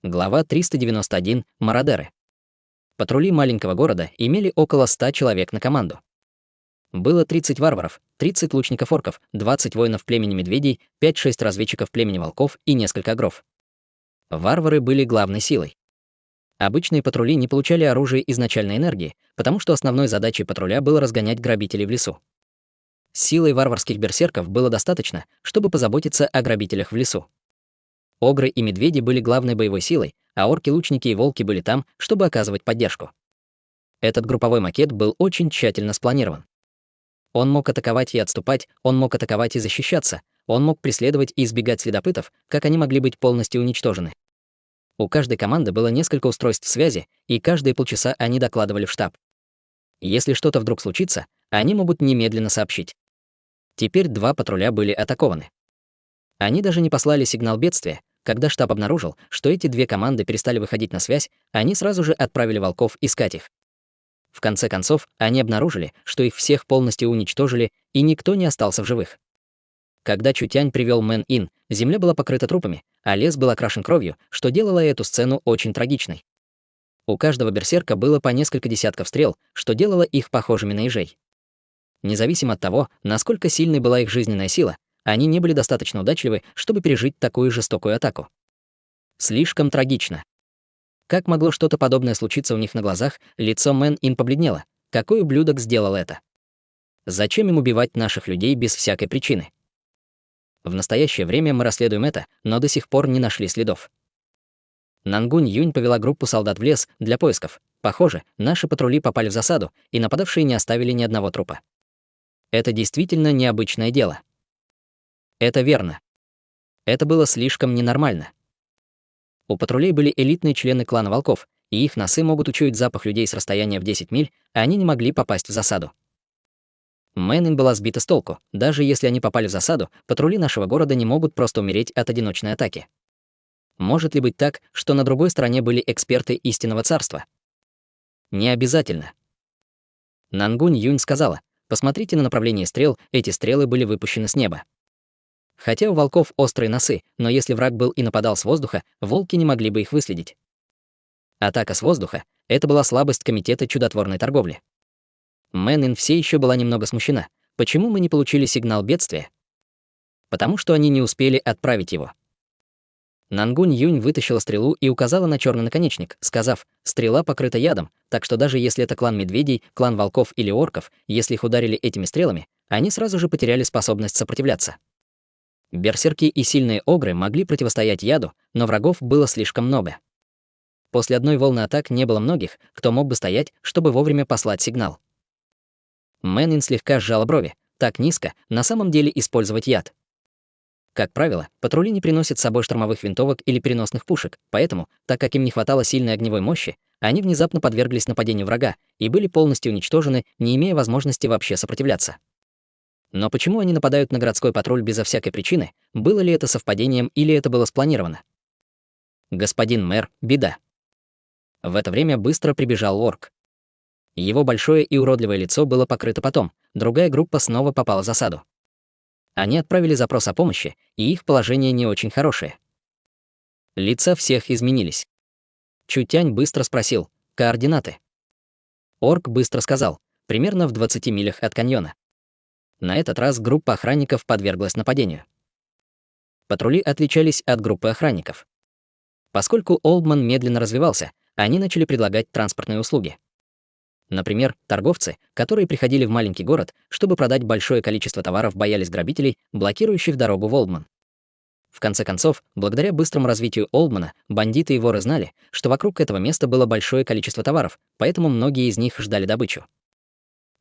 Глава 391. Мародеры. Патрули маленького города имели около 100 человек на команду. Было 30 варваров, 30 лучников-орков, 20 воинов племени медведей, 5-6 разведчиков племени волков и несколько агров. Варвары были главной силой. Обычные патрули не получали оружие изначальной энергии, потому что основной задачей патруля было разгонять грабителей в лесу. Силой варварских берсерков было достаточно, чтобы позаботиться о грабителях в лесу. Огры и медведи были главной боевой силой, а орки, лучники и волки были там, чтобы оказывать поддержку. Этот групповой макет был очень тщательно спланирован. Он мог атаковать и отступать, он мог атаковать и защищаться, он мог преследовать и избегать следопытов, как они могли быть полностью уничтожены. У каждой команды было несколько устройств связи, и каждые полчаса они докладывали в штаб. Если что-то вдруг случится, они могут немедленно сообщить. Теперь 2 патруля были атакованы. Они даже не послали сигнал бедствия. Когда штаб обнаружил, что эти 2 команды перестали выходить на связь, они сразу же отправили волков искать их. В конце концов, они обнаружили, что их всех полностью уничтожили, и никто не остался в живых. Когда Чутянь привел Мэн Ин, земля была покрыта трупами, а лес был окрашен кровью, что делало эту сцену очень трагичной. У каждого берсерка было по несколько десятков стрел, что делало их похожими на ежей. Независимо от того, насколько сильной была их жизненная сила, они не были достаточно удачливы, чтобы пережить такую жестокую атаку. Слишком трагично. Как могло что-то подобное случиться у них на глазах, лицо Мэн Ин побледнело. Какой ублюдок сделал это? Зачем им убивать наших людей без всякой причины? В настоящее время мы расследуем это, но до сих пор не нашли следов. Нангунь Юнь повела группу солдат в лес для поисков. Похоже, наши патрули попали в засаду, и нападавшие не оставили ни одного трупа. Это действительно необычное дело. Это верно. Это было слишком ненормально. У патрулей были элитные члены клана волков, и их носы могут учуять запах людей с расстояния в 10 миль, а они не могли попасть в засаду. Мэн Ин была сбита с толку. Даже если они попали в засаду, патрули нашего города не могут просто умереть от одиночной атаки. Может ли быть так, что на другой стороне были эксперты истинного царства? Не обязательно. Нангунь Юнь сказала: посмотрите на направление стрел, эти стрелы были выпущены с неба. Хотя у волков острые носы, но если враг был и нападал с воздуха, волки не могли бы их выследить. Атака с воздуха — это была слабость комитета чудотворной торговли. Мэн Ин все еще была немного смущена. Почему мы не получили сигнал бедствия? Потому что они не успели отправить его. Нангунь Юнь вытащила стрелу и указала на черный наконечник, сказав: стрела покрыта ядом, так что даже если это клан медведей, клан волков или орков, если их ударили этими стрелами, они сразу же потеряли способность сопротивляться. Берсерки и сильные огры могли противостоять яду, но врагов было слишком много. После одной волны атак не было многих, кто мог бы стоять, чтобы вовремя послать сигнал. Мэн Ин слегка сжала брови. Так низко на самом деле использовать яд. Как правило, патрули не приносят с собой штурмовых винтовок или переносных пушек, поэтому, так как им не хватало сильной огневой мощи, они внезапно подверглись нападению врага и были полностью уничтожены, не имея возможности вообще сопротивляться. Но почему они нападают на городской патруль безо всякой причины? Было ли это совпадением или это было спланировано? Господин мэр, беда. В это время быстро прибежал орк. Его большое и уродливое лицо было покрыто потом. Другая группа снова попала в засаду. Они отправили запрос о помощи, и их положение не очень хорошее. Лица всех изменились. Чутянь быстро спросил: координаты? Орк быстро сказал: примерно в 20 милях от каньона. На этот раз группа охранников подверглась нападению. Патрули отличались от группы охранников. Поскольку Олдман медленно развивался, они начали предлагать транспортные услуги. Например, торговцы, которые приходили в маленький город, чтобы продать большое количество товаров, боялись грабителей, блокирующих дорогу в Олдман. В конце концов, благодаря быстрому развитию Олдмана, бандиты и воры знали, что вокруг этого места было большое количество товаров, поэтому многие из них ждали добычу.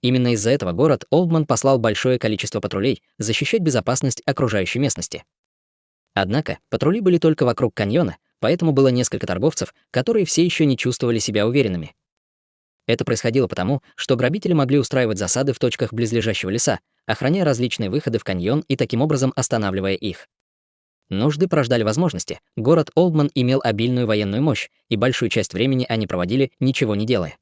Именно из-за этого город Олдман послал большое количество патрулей защищать безопасность окружающей местности. Однако патрули были только вокруг каньона, поэтому было несколько торговцев, которые все еще не чувствовали себя уверенными. Это происходило потому, что грабители могли устраивать засады в точках близлежащего леса, охраняя различные выходы в каньон и таким образом останавливая их. Нужды порождали возможности. Город Олдман имел обильную военную мощь, и большую часть времени они проводили, ничего не делая.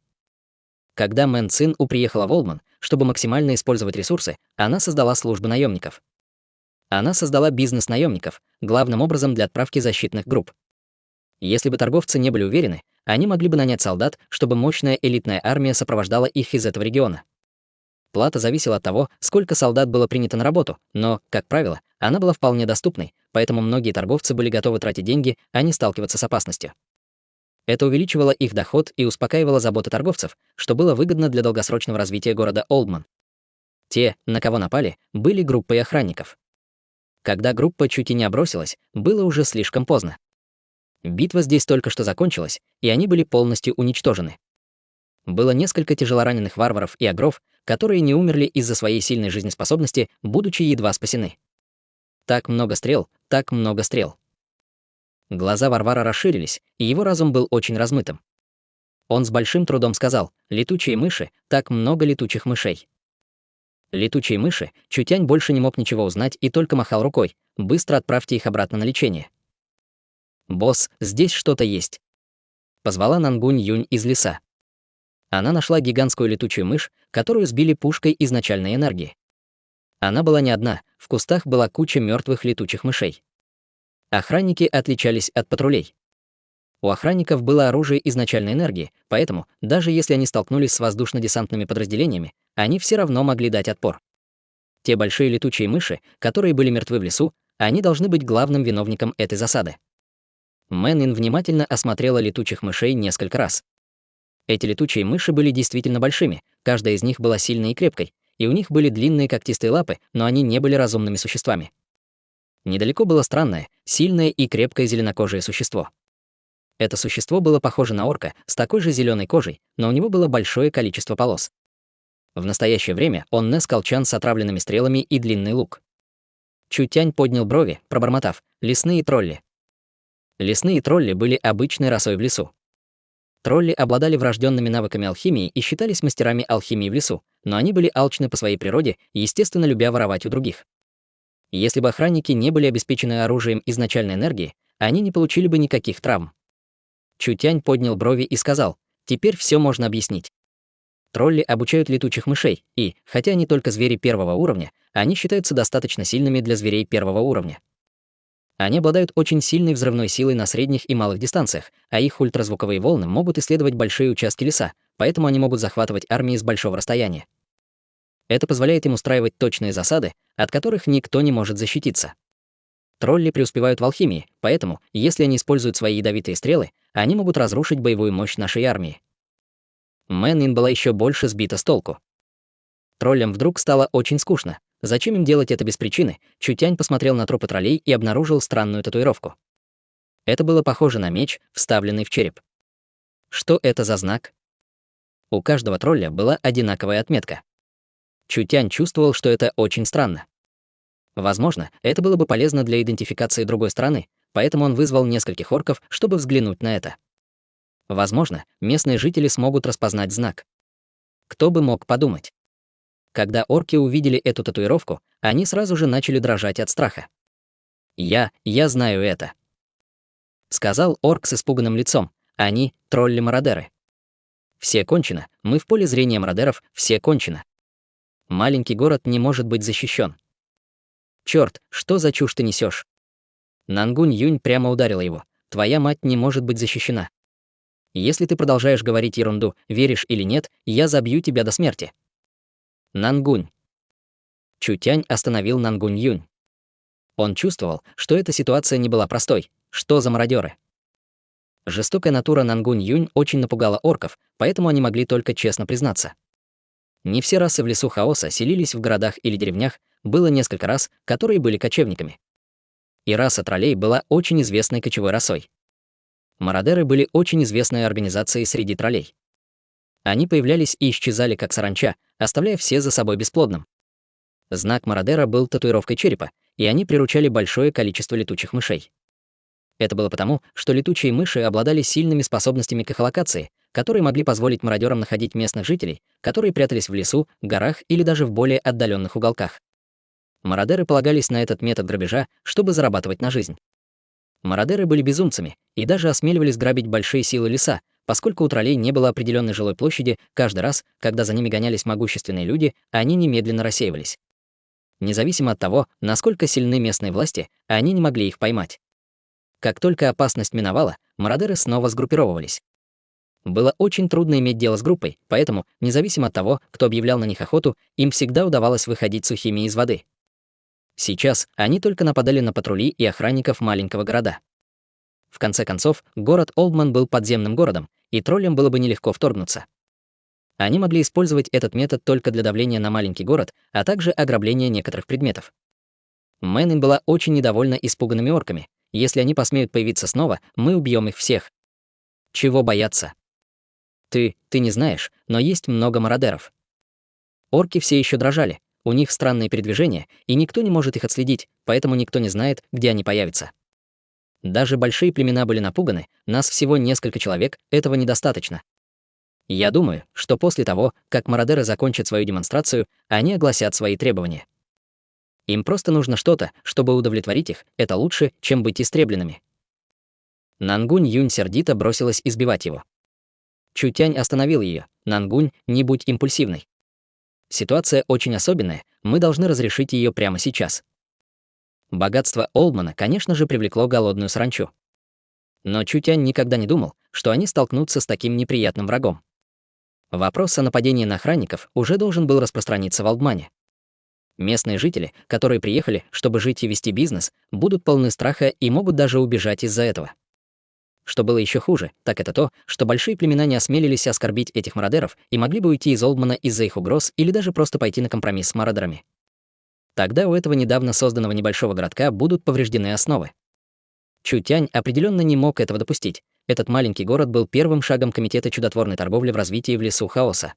Когда Мэн Цин приехала в Олдман, чтобы максимально использовать ресурсы, она создала службу наемников. Она создала бизнес наемников, главным образом для отправки защитных групп. Если бы торговцы не были уверены, они могли бы нанять солдат, чтобы мощная элитная армия сопровождала их из этого региона. Плата зависела от того, сколько солдат было принято на работу, но, как правило, она была вполне доступной, поэтому многие торговцы были готовы тратить деньги, а не сталкиваться с опасностью. Это увеличивало их доход и успокаивало заботы торговцев, что было выгодно для долгосрочного развития города Олдман. Те, на кого напали, были группой охранников. Когда группа чуть и не обросилась, было уже слишком поздно. Битва здесь только что закончилась, и они были полностью уничтожены. Было несколько тяжелораненых варваров и агров, которые не умерли из-за своей сильной жизнеспособности, будучи едва спасены. Так много стрел, так много стрел. Глаза Варвара расширились, и его разум был очень размытым. Он с большим трудом сказал: «Летучие мыши, так много летучих мышей». Летучие мыши, Чутянь больше не мог ничего узнать и только махал рукой: «Быстро отправьте их обратно на лечение». «Босс, здесь что-то есть», — позвала Нангунь Юнь из леса. Она нашла гигантскую летучую мышь, которую сбили пушкой изначальной энергии. Она была не одна, в кустах была куча мертвых летучих мышей. Охранники отличались от патрулей. У охранников было оружие изначальной энергии, поэтому, даже если они столкнулись с воздушно-десантными подразделениями, они все равно могли дать отпор. Те большие летучие мыши, которые были мертвы в лесу, они должны быть главным виновником этой засады. Мэнин внимательно осмотрела летучих мышей несколько раз. Эти летучие мыши были действительно большими, каждая из них была сильной и крепкой, и у них были длинные когтистые лапы, но они не были разумными существами. Недалеко было странное, сильное и крепкое зеленокожее существо. Это существо было похоже на орка с такой же зеленой кожей, но у него было большое количество полос. В настоящее время он нес колчан с отравленными стрелами и длинный лук. Чутянь поднял брови, пробормотав: «Лесные тролли». Лесные тролли были обычной росой в лесу. Тролли обладали врожденными навыками алхимии и считались мастерами алхимии в лесу, но они были алчны по своей природе, естественно, любя воровать у других. Если бы охранники не были обеспечены оружием изначальной энергии, они не получили бы никаких травм. Чутянь поднял брови и сказал: «Теперь все можно объяснить. Тролли обучают летучих мышей, и, хотя они только звери первого уровня, они считаются достаточно сильными для зверей первого уровня. Они обладают очень сильной взрывной силой на средних и малых дистанциях, а их ультразвуковые волны могут исследовать большие участки леса, поэтому они могут захватывать армии с большого расстояния. Это позволяет им устраивать точные засады, от которых никто не может защититься. Тролли преуспевают в алхимии, поэтому, если они используют свои ядовитые стрелы, они могут разрушить боевую мощь нашей армии». Мэнин была еще больше сбита с толку. Троллям вдруг стало очень скучно. Зачем им делать это без причины? Чутянь посмотрел на трупы троллей и обнаружил странную татуировку. Это было похоже на меч, вставленный в череп. Что это за знак? У каждого тролля была одинаковая отметка. Чутянь чувствовал, что это очень странно. Возможно, это было бы полезно для идентификации другой страны, поэтому он вызвал нескольких орков, чтобы взглянуть на это. Возможно, местные жители смогут распознать знак. Кто бы мог подумать? Когда орки увидели эту татуировку, они сразу же начали дрожать от страха. Я знаю это», — сказал орк с испуганным лицом. «Они — тролли-мародеры. Все кончено, мы в поле зрения мародеров, все кончено. Маленький город не может быть защищен. Черт, что за чушь ты несешь?» Нангунь Юнь прямо ударила его. «Твоя мать не может быть защищена. Если ты продолжаешь говорить ерунду, веришь или нет, я забью тебя до смерти». «Нангунь». Чутянь остановил Нангунь Юнь. Он чувствовал, что эта ситуация не была простой. Что за мародеры? Жестокая натура Нангунь Юнь очень напугала орков, поэтому они могли только честно признаться. Не все расы в лесу хаоса селились в городах или деревнях, было несколько рас, которые были кочевниками. И раса троллей была очень известной кочевой расой. Мародеры были очень известной организацией среди троллей. Они появлялись и исчезали как саранча, оставляя все за собой бесплодным. Знак мародера был татуировкой черепа, и они приручали большое количество летучих мышей. Это было потому, что летучие мыши обладали сильными способностями к эхолокации, которые могли позволить мародерам находить местных жителей, которые прятались в лесу, горах или даже в более отдаленных уголках. Мародеры полагались на этот метод грабежа, чтобы зарабатывать на жизнь. Мародеры были безумцами и даже осмеливались грабить большие силы леса, поскольку у троллей не было определенной жилой площади, каждый раз, когда за ними гонялись могущественные люди, они немедленно рассеивались. Независимо от того, насколько сильны местные власти, они не могли их поймать. Как только опасность миновала, мародеры снова сгруппировывались. Было очень трудно иметь дело с группой, поэтому, независимо от того, кто объявлял на них охоту, им всегда удавалось выходить сухими из воды. Сейчас они только нападали на патрули и охранников маленького города. В конце концов, город Олдман был подземным городом, и троллям было бы нелегко вторгнуться. Они могли использовать этот метод только для давления на маленький город, а также ограбления некоторых предметов. Мэнин была очень недовольна испуганными орками. Если они посмеют появиться снова, мы убьем их всех. Чего бояться? Ты не знаешь, но есть много мародеров. Орки все еще дрожали, у них странные передвижения, и никто не может их отследить, поэтому никто не знает, где они появятся. Даже большие племена были напуганы, нас всего несколько человек, этого недостаточно. Я думаю, что после того, как мародеры закончат свою демонстрацию, они огласят свои требования. Им просто нужно что-то, чтобы удовлетворить их, это лучше, чем быть истребленными. Нангунь Юнь сердито бросилась избивать его. Чутянь остановил ее. Нангунь, не будь импульсивной. Ситуация очень особенная, мы должны разрешить ее прямо сейчас. Богатство Олдмана, конечно же, привлекло голодную саранчу. Но Чутянь никогда не думал, что они столкнутся с таким неприятным врагом. Вопрос о нападении на охранников уже должен был распространиться в Олдмане. Местные жители, которые приехали, чтобы жить и вести бизнес, будут полны страха и могут даже убежать из-за этого. Что было еще хуже, так это то, что большие племена не осмелились оскорбить этих мародеров и могли бы уйти из Олдмана из-за их угроз или даже просто пойти на компромисс с мародерами. Тогда у этого недавно созданного небольшого городка будут повреждены основы. Чутянь определенно не мог этого допустить. Этот маленький город был первым шагом Комитета чудотворной торговли в развитии в лесу хаоса.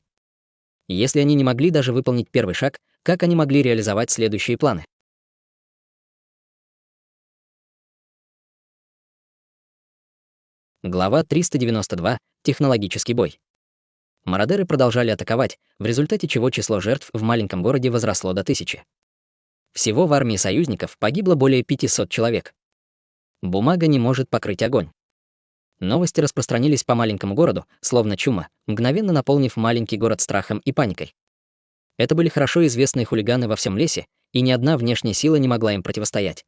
Если они не могли даже выполнить первый шаг, как они могли реализовать следующие планы? Глава 392. Технологический бой. Мародеры продолжали атаковать, в результате чего число жертв в маленьком городе возросло до 1000. Всего в армии союзников погибло более 500 человек. Бумага не может покрыть огонь. Новости распространились по маленькому городу, словно чума, мгновенно наполнив маленький город страхом и паникой. Это были хорошо известные хулиганы во всем лесе, и ни одна внешняя сила не могла им противостоять.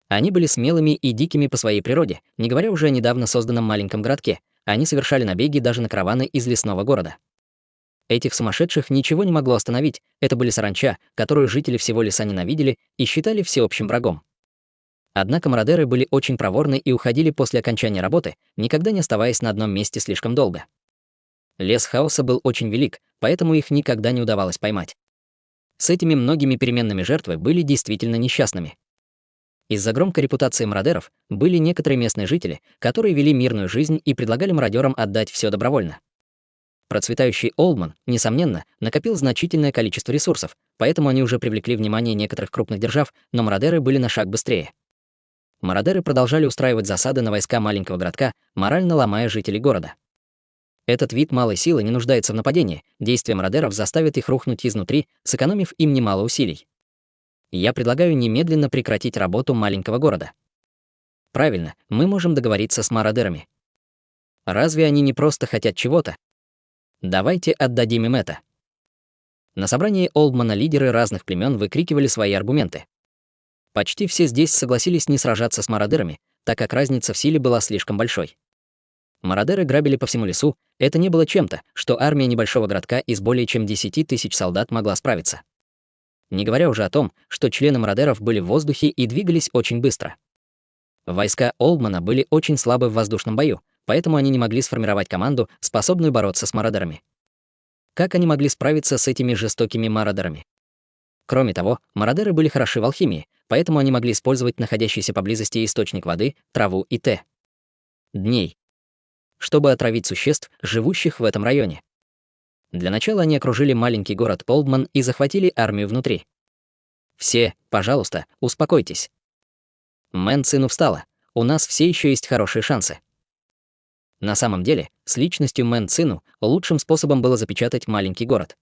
Они были смелыми и дикими по своей природе, не говоря уже о недавно созданном маленьком городке. Они совершали набеги даже на караваны из лесного города. Этих сумасшедших ничего не могло остановить, это были саранча, которую жители всего леса ненавидели и считали всеобщим врагом. Однако мародеры были очень проворны и уходили после окончания работы, никогда не оставаясь на одном месте слишком долго. Лес хаоса был очень велик, поэтому их никогда не удавалось поймать. С этими многими переменными жертвы были действительно несчастными. Из-за громкой репутации мародеров были некоторые местные жители, которые вели мирную жизнь и предлагали мародерам отдать все добровольно. Процветающий Олдман, несомненно, накопил значительное количество ресурсов, поэтому они уже привлекли внимание некоторых крупных держав, но мародеры были на шаг быстрее. Мародеры продолжали устраивать засады на войска маленького городка, морально ломая жителей города. Этот вид малой силы не нуждается в нападении, действия мародеров заставят их рухнуть изнутри, сэкономив им немало усилий. Я предлагаю немедленно прекратить работу маленького города. Правильно, мы можем договориться с мародерами. Разве они не просто хотят чего-то? Давайте отдадим им это. На собрании Олдмана лидеры разных племен выкрикивали свои аргументы. Почти все здесь согласились не сражаться с мародерами, так как разница в силе была слишком большой. Мародеры грабили по всему лесу, это не было чем-то, что армия небольшого городка из более чем 10 тысяч солдат могла справиться. Не говоря уже о том, что члены мародеров были в воздухе и двигались очень быстро. Войска Олдмана были очень слабы в воздушном бою, поэтому они не могли сформировать команду, способную бороться с мародерами. Как они могли справиться с этими жестокими мародерами? Кроме того, мародеры были хороши в алхимии, поэтому они могли использовать находящийся поблизости источник воды, траву и дней, чтобы отравить существ, живущих в этом районе. Для начала они окружили маленький город Олдман и захватили армию внутри. Все, пожалуйста, успокойтесь. Мэн Цину встала. У нас все еще есть хорошие шансы. На самом деле, с личностью Мэн Цину лучшим способом было запечатать маленький город.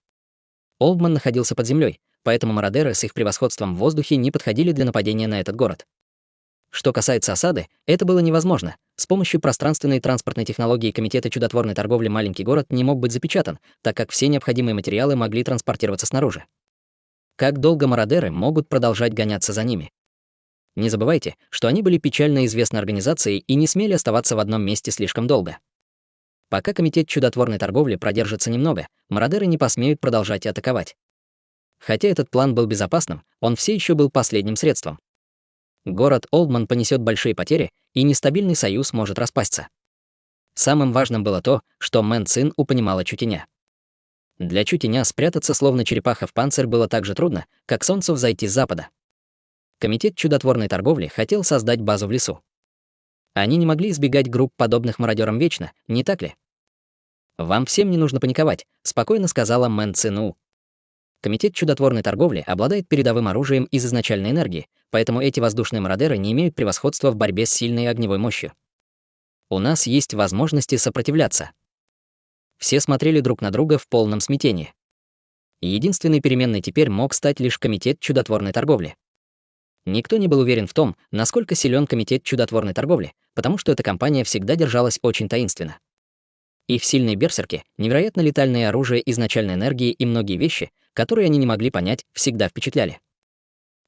Олдман находился под землей, поэтому мародеры с их превосходством в воздухе не подходили для нападения на этот город. Что касается осады, это было невозможно. С помощью пространственной и транспортной технологии Комитета чудотворной торговли маленький город не мог быть запечатан, так как все необходимые материалы могли транспортироваться снаружи. Как долго мародеры могут продолжать гоняться за ними? Не забывайте, что они были печально известной организацией и не смели оставаться в одном месте слишком долго. Пока комитет чудотворной торговли продержится немного, мародеры не посмеют продолжать атаковать. Хотя этот план был безопасным, он все еще был последним средством. Город Олдман понесет большие потери, и нестабильный союз может распасться. Самым важным было то, что Мэн Цин упонимала Чутеня. Для Чутеня спрятаться словно черепаха в панцирь было так же трудно, как солнцу взойти с запада. Комитет чудотворной торговли хотел создать базу в лесу. Они не могли избегать групп, подобных мародерам вечно, не так ли? «Вам всем не нужно паниковать», — спокойно сказала Мэн Цину. Комитет чудотворной торговли обладает передовым оружием из изначальной энергии, поэтому эти воздушные мародеры не имеют превосходства в борьбе с сильной огневой мощью. У нас есть возможности сопротивляться. Все смотрели друг на друга в полном смятении. Единственной переменной теперь мог стать лишь комитет чудотворной торговли. Никто не был уверен в том, насколько силен комитет чудотворной торговли, потому что эта компания всегда держалась очень таинственно. Их сильные берсерки, невероятно летальное оружие изначальной энергии и многие вещи, которые они не могли понять, всегда впечатляли.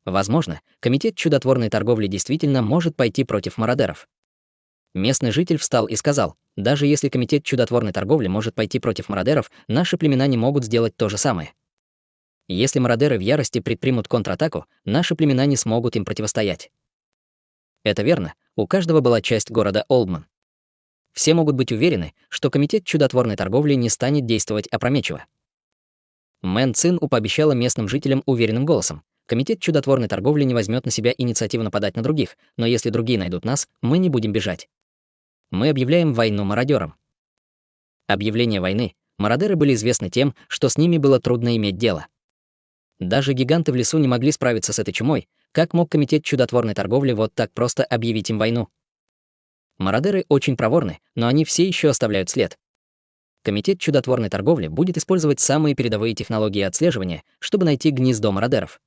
Возможно, комитет чудотворной торговли действительно может пойти против мародеров. Местный житель встал и сказал: «Даже если комитет чудотворной торговли может пойти против мародеров, наши племена не могут сделать то же самое. Если мародеры в ярости предпримут контратаку, наши племена не смогут им противостоять». Это верно, у каждого была часть города Олдман. Все могут быть уверены, что комитет чудотворной торговли не станет действовать опрометчиво. Мэн Цин пообещала местным жителям уверенным голосом: комитет чудотворной торговли не возьмет на себя инициативу нападать на других, но если другие найдут нас, мы не будем бежать. Мы объявляем войну мародерам. Объявление войны мародеры были известны тем, что с ними было трудно иметь дело. Даже гиганты в лесу не могли справиться с этой чумой, как мог комитет чудотворной торговли вот так просто объявить им войну? Мародеры очень проворны, но они все еще оставляют след. Комитет чудотворной торговли будет использовать самые передовые технологии отслеживания, чтобы найти гнездо мародеров.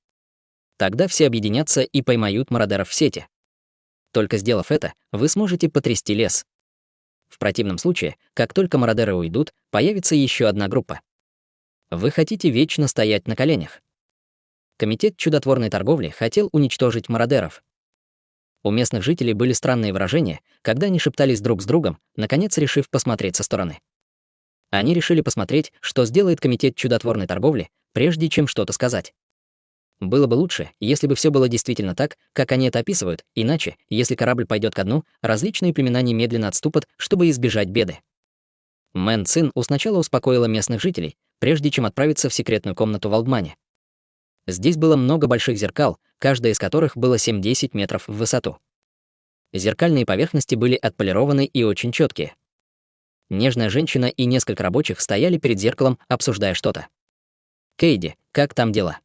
Тогда все объединятся и поймают мародеров в сети. Только сделав это, вы сможете потрясти лес. В противном случае, как только мародеры уйдут, появится еще одна группа. Вы хотите вечно стоять на коленях. Комитет чудотворной торговли хотел уничтожить мародеров. У местных жителей были странные выражения, когда они шептались друг с другом, наконец решив посмотреть со стороны. Они решили посмотреть, что сделает комитет чудотворной торговли, прежде чем что-то сказать. Было бы лучше, если бы все было действительно так, как они это описывают, иначе, если корабль пойдет ко дну, различные племена немедленно отступят, чтобы избежать беды. Мэн Цин сначала успокоила местных жителей, прежде чем отправиться в секретную комнату в Олдмане. Здесь было много больших зеркал, каждое из которых было 7-10 метров в высоту. Зеркальные поверхности были отполированы и очень четкие. Нежная женщина и несколько рабочих стояли перед зеркалом, обсуждая что-то. «Кейди, как там дела?»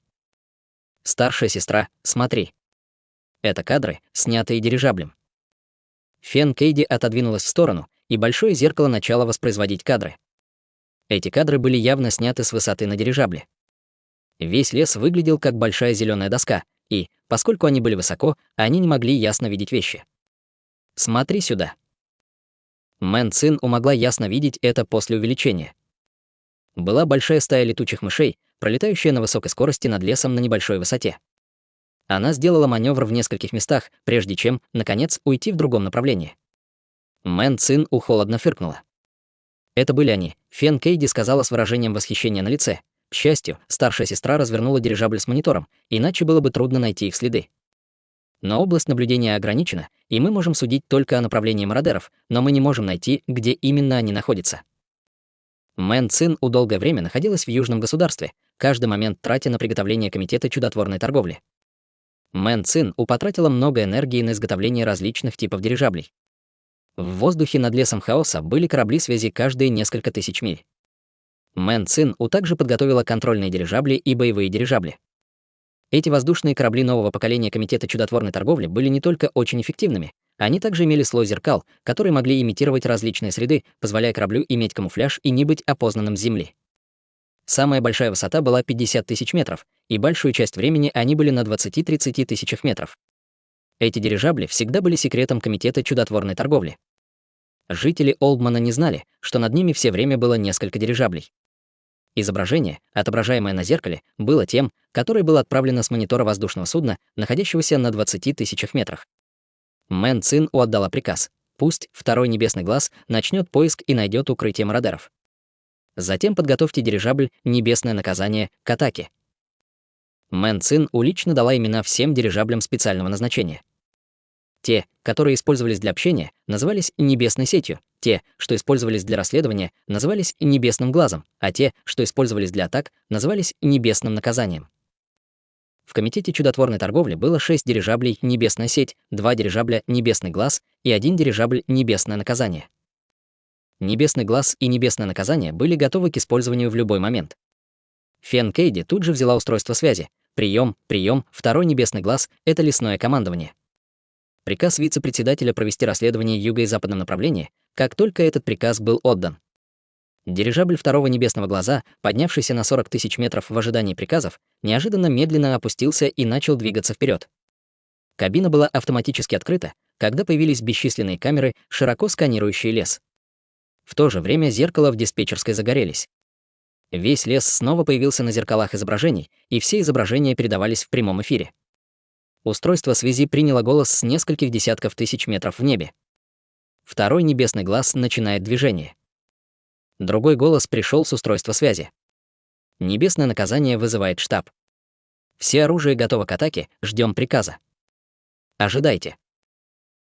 «Старшая сестра, смотри». Это кадры, снятые дирижаблем. Фен Кейди отодвинулась в сторону, и большое зеркало начало воспроизводить кадры. Эти кадры были явно сняты с высоты на дирижабле. Весь лес выглядел как большая зеленая доска, и, поскольку они были высоко, они не могли ясно видеть вещи. «Смотри сюда». Мэн Цин могла ясно видеть это после увеличения. Была большая стая летучих мышей, пролетающая на высокой скорости над лесом на небольшой высоте. Она сделала маневр в нескольких местах, прежде чем, наконец, уйти в другом направлении. Мэн Цин холодно фыркнула. Это были они, Фен Кейди сказала с выражением восхищения на лице. К счастью, старшая сестра развернула дирижабль с монитором, иначе было бы трудно найти их следы. Но область наблюдения ограничена, и мы можем судить только о направлении мародеров, но мы не можем найти, где именно они находятся. Мэн Цин долгое время находилась в Южном государстве, каждый момент тратя на приготовление комитета чудотворной торговли. Мэн Цин потратила много энергии на изготовление различных типов дирижаблей. В воздухе над лесом хаоса были корабли связи каждые несколько тысяч миль. Мэн Цин также подготовила контрольные дирижабли и боевые дирижабли. Эти воздушные корабли нового поколения комитета чудотворной торговли были не только очень эффективными, они также имели слой зеркал, которые могли имитировать различные среды, позволяя кораблю иметь камуфляж и не быть опознанным с земли. Самая большая высота была 50 тысяч метров, и большую часть времени они были на 20-30 тысячах метров. Эти дирижабли всегда были секретом комитета чудотворной торговли. Жители Олдмана не знали, что над ними все время было несколько дирижаблей. Изображение, отображаемое на зеркале, было тем, которое было отправлено с монитора воздушного судна, находящегося на 20 тысячах метрах. Мэн Цин отдала приказ. Пусть второй небесный глаз начнет поиск и найдет укрытие мародеров. Затем подготовьте дирижабль «Небесное наказание» к атаке. Мэн Цин лично дала имена всем дирижаблям специального назначения. Те, которые использовались для общения, назывались «небесной сетью», те, что использовались для расследования, назывались «небесным глазом», а те, что использовались для атак, назывались «небесным наказанием». В Комитете чудотворной торговли было 6 дирижаблей «Небесная сеть», 2 дирижабля «Небесный глаз» и 1 дирижабль «Небесное наказание». «Небесный глаз» и «Небесное наказание» были готовы к использованию в любой момент. Фен Кейди тут же взяла устройство связи. Прием, второй небесный глаз — это лесное командование. Приказ вице-председателя провести расследование юго- и западном направлении, как только этот приказ был отдан. Дирижабль второго небесного глаза, поднявшийся на 40 тысяч метров в ожидании приказов, неожиданно медленно опустился и начал двигаться вперед. Кабина была автоматически открыта, когда появились бесчисленные камеры, широко сканирующие лес. В то же время зеркала в диспетчерской загорелись. Весь лес снова появился на зеркалах изображений, и все изображения передавались в прямом эфире. Устройство связи приняло голос с нескольких десятков тысяч метров в небе. Второй небесный глаз начинает движение. Другой голос пришел с устройства связи. Небесное наказание вызывает штаб. Все оружие готово к атаке, ждем приказа. Ожидайте.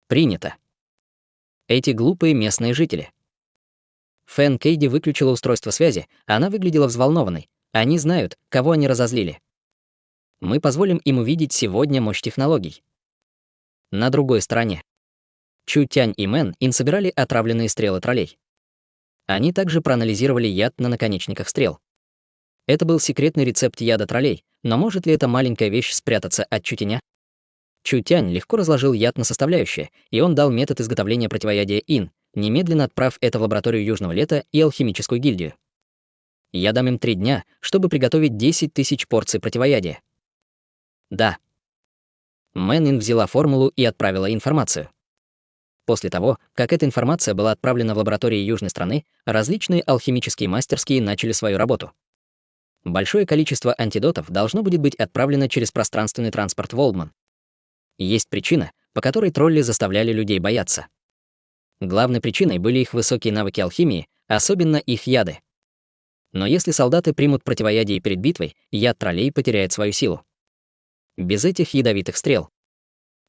Принято. Эти глупые местные жители. Фэн Кейди выключила устройство связи, она выглядела взволнованной. Они знают, кого они разозлили. Мы позволим им увидеть сегодня мощь технологий. На другой стороне. Чу Тянь и Мэн Ин собирали отравленные стрелы троллей. Они также проанализировали яд на наконечниках стрел. Это был секретный рецепт яда троллей, но может ли эта маленькая вещь спрятаться от Чу Тяня? Чу Тянь легко разложил яд на составляющие, и он дал метод изготовления противоядия Ин, немедленно отправив это в лабораторию Южного Лета и алхимическую гильдию. Я дам им 3 дня, чтобы приготовить 10 тысяч порций противоядия. Да. Мэн Ин взяла формулу и отправила информацию. После того, как эта информация была отправлена в лаборатории южной страны, различные алхимические мастерские начали свою работу. Большое количество антидотов должно будет быть отправлено через пространственный транспорт Волдман. Есть причина, по которой тролли заставляли людей бояться. Главной причиной были их высокие навыки алхимии, особенно их яды. Но если солдаты примут противоядие перед битвой, яд троллей потеряет свою силу. Без этих ядовитых стрел.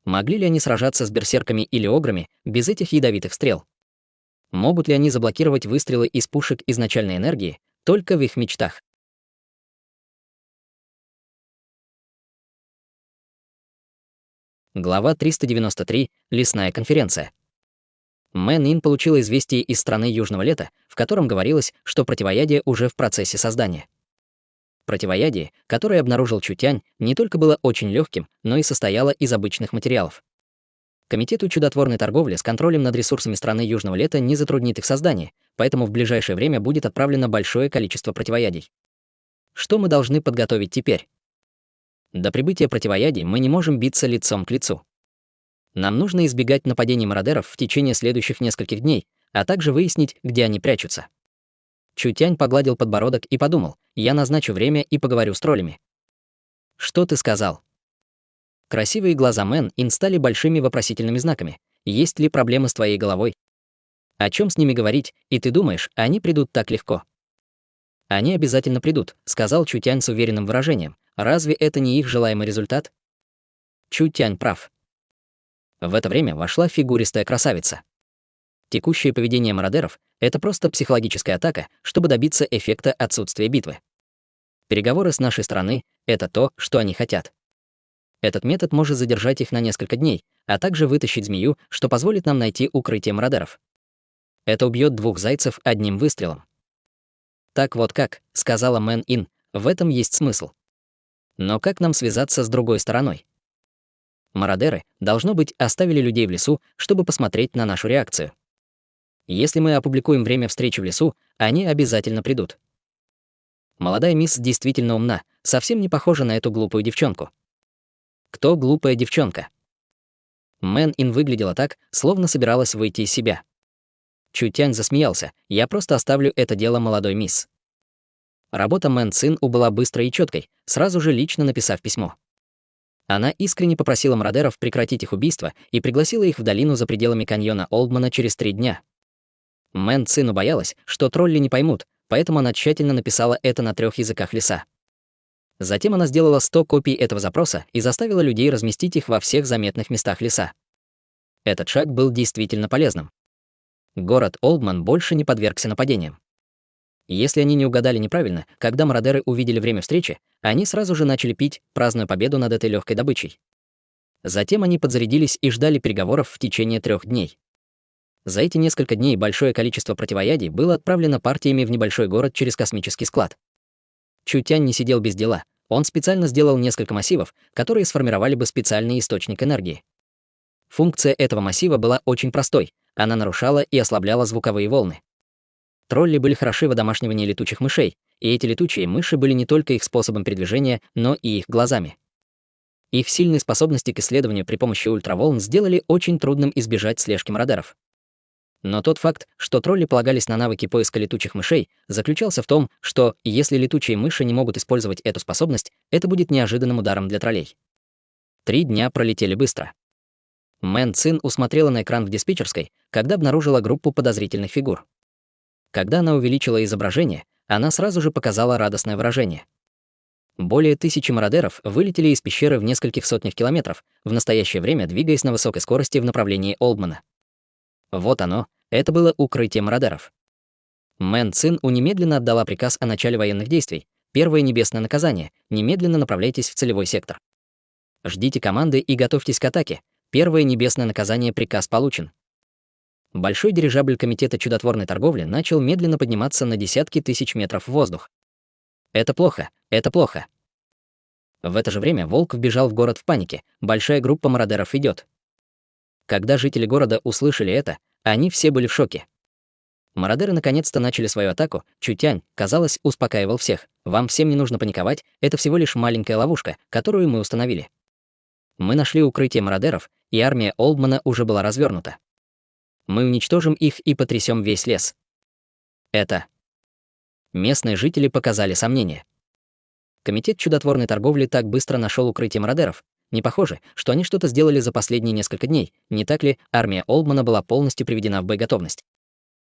Могли ли они сражаться с берсерками или ограми без этих ядовитых стрел? Могут ли они заблокировать выстрелы из пушек изначальной энергии только в их мечтах? Глава 393. Лесная конференция. Мэн Ин получила известие из страны Южного Лета, в котором говорилось, что противоядие уже в процессе создания. Противоядие, которое обнаружил Чу Тянь, не только было очень легким, но и состояло из обычных материалов. Комитету чудотворной торговли с контролем над ресурсами страны Южного Лета не затруднит их создание, поэтому в ближайшее время будет отправлено большое количество противоядий. Что мы должны подготовить теперь? До прибытия противоядий мы не можем биться лицом к лицу. Нам нужно избегать нападений мародеров в течение следующих нескольких дней, а также выяснить, где они прячутся. Чу Тянь погладил подбородок и подумал: я назначу время и поговорю с троллями. Что ты сказал? Красивые глаза Мэн Ин стали большими вопросительными знаками. Есть ли проблемы с твоей головой? О чем с ними говорить, и ты думаешь, они придут так легко? Они обязательно придут, сказал Чу Тянь с уверенным выражением. Разве это не их желаемый результат? Чу Тянь прав. В это время вошла фигуристая красавица. Текущее поведение мародеров — это просто психологическая атака, чтобы добиться эффекта отсутствия битвы. Переговоры с нашей стороны — это то, что они хотят. Этот метод может задержать их на несколько дней, а также вытащить змею, что позволит нам найти укрытие мародеров. Это убьет 2 зайцев одним выстрелом. Так вот как, сказала Мэн Ин, в этом есть смысл. Но как нам связаться с другой стороной? Мародеры, должно быть, оставили людей в лесу, чтобы посмотреть на нашу реакцию. Если мы опубликуем время встречи в лесу, они обязательно придут. Молодая мисс действительно умна, совсем не похожа на эту глупую девчонку. Кто глупая девчонка? Мэн Ин выглядела так, словно собиралась выйти из себя. Чу Тянь засмеялся. Я просто оставлю это дело молодой мисс. Работа Мэн Цин У была быстрой и четкой, сразу же лично написав письмо. Она искренне попросила мародеров прекратить их убийство и пригласила их в долину за пределами каньона Олдмана через 3 дня. Мэн Цину боялась, что тролли не поймут, поэтому она тщательно написала это на 3 языках леса. Затем она сделала 100 копий этого запроса и заставила людей разместить их во всех заметных местах леса. Этот шаг был действительно полезным. Город Олдман больше не подвергся нападениям. Если они не угадали неправильно, когда мародеры увидели время встречи, они сразу же начали пить, празднуя победу над этой легкой добычей. Затем они подзарядились и ждали переговоров в течение 3 дней. За эти несколько дней большое количество противоядий было отправлено партиями в небольшой город через космический склад. Чутянь не сидел без дела. Он специально сделал несколько массивов, которые сформировали бы специальный источник энергии. Функция этого массива была очень простой. Она нарушала и ослабляла звуковые волны. Тролли были хороши в одомашнивании летучих мышей, и эти летучие мыши были не только их способом передвижения, но и их глазами. Их сильные способности к исследованию при помощи ультраволн сделали очень трудным избежать слежки мародеров. Но тот факт, что тролли полагались на навыки поиска летучих мышей, заключался в том, что, если летучие мыши не могут использовать эту способность, это будет неожиданным ударом для троллей. 3 дня пролетели быстро. Мэн Цин усмотрела на экран в диспетчерской, когда обнаружила группу подозрительных фигур. Когда она увеличила изображение, она сразу же показала радостное выражение. Более 1000 мародеров вылетели из пещеры в нескольких сотнях километров, в настоящее время двигаясь на высокой скорости в направлении Олдмана. Вот оно, это было укрытие мародеров. Мэн Цин У немедленно отдала приказ о начале военных действий. Первое небесное наказание. Немедленно направляйтесь в целевой сектор. Ждите команды и готовьтесь к атаке. Первое небесное наказание, приказ получен. Большой дирижабль Комитета чудотворной торговли начал медленно подниматься на десятки тысяч метров в воздух. Это плохо, это плохо. В это же время Волк вбежал в город в панике. Большая группа мародеров идет. Когда жители города услышали это, они все были в шоке. Мародеры наконец-то начали свою атаку. Чутянь, казалось, успокаивал всех. Вам всем не нужно паниковать, это всего лишь маленькая ловушка, которую мы установили. Мы нашли укрытие мародеров, и армия Олдмана уже была развернута. Мы уничтожим их и потрясем весь лес. Это. Местные жители показали сомнения. Комитет чудотворной торговли так быстро нашел укрытие мародеров. Не похоже, что они что-то сделали за последние несколько дней. Не так ли, армия Олдмана была полностью приведена в боеготовность?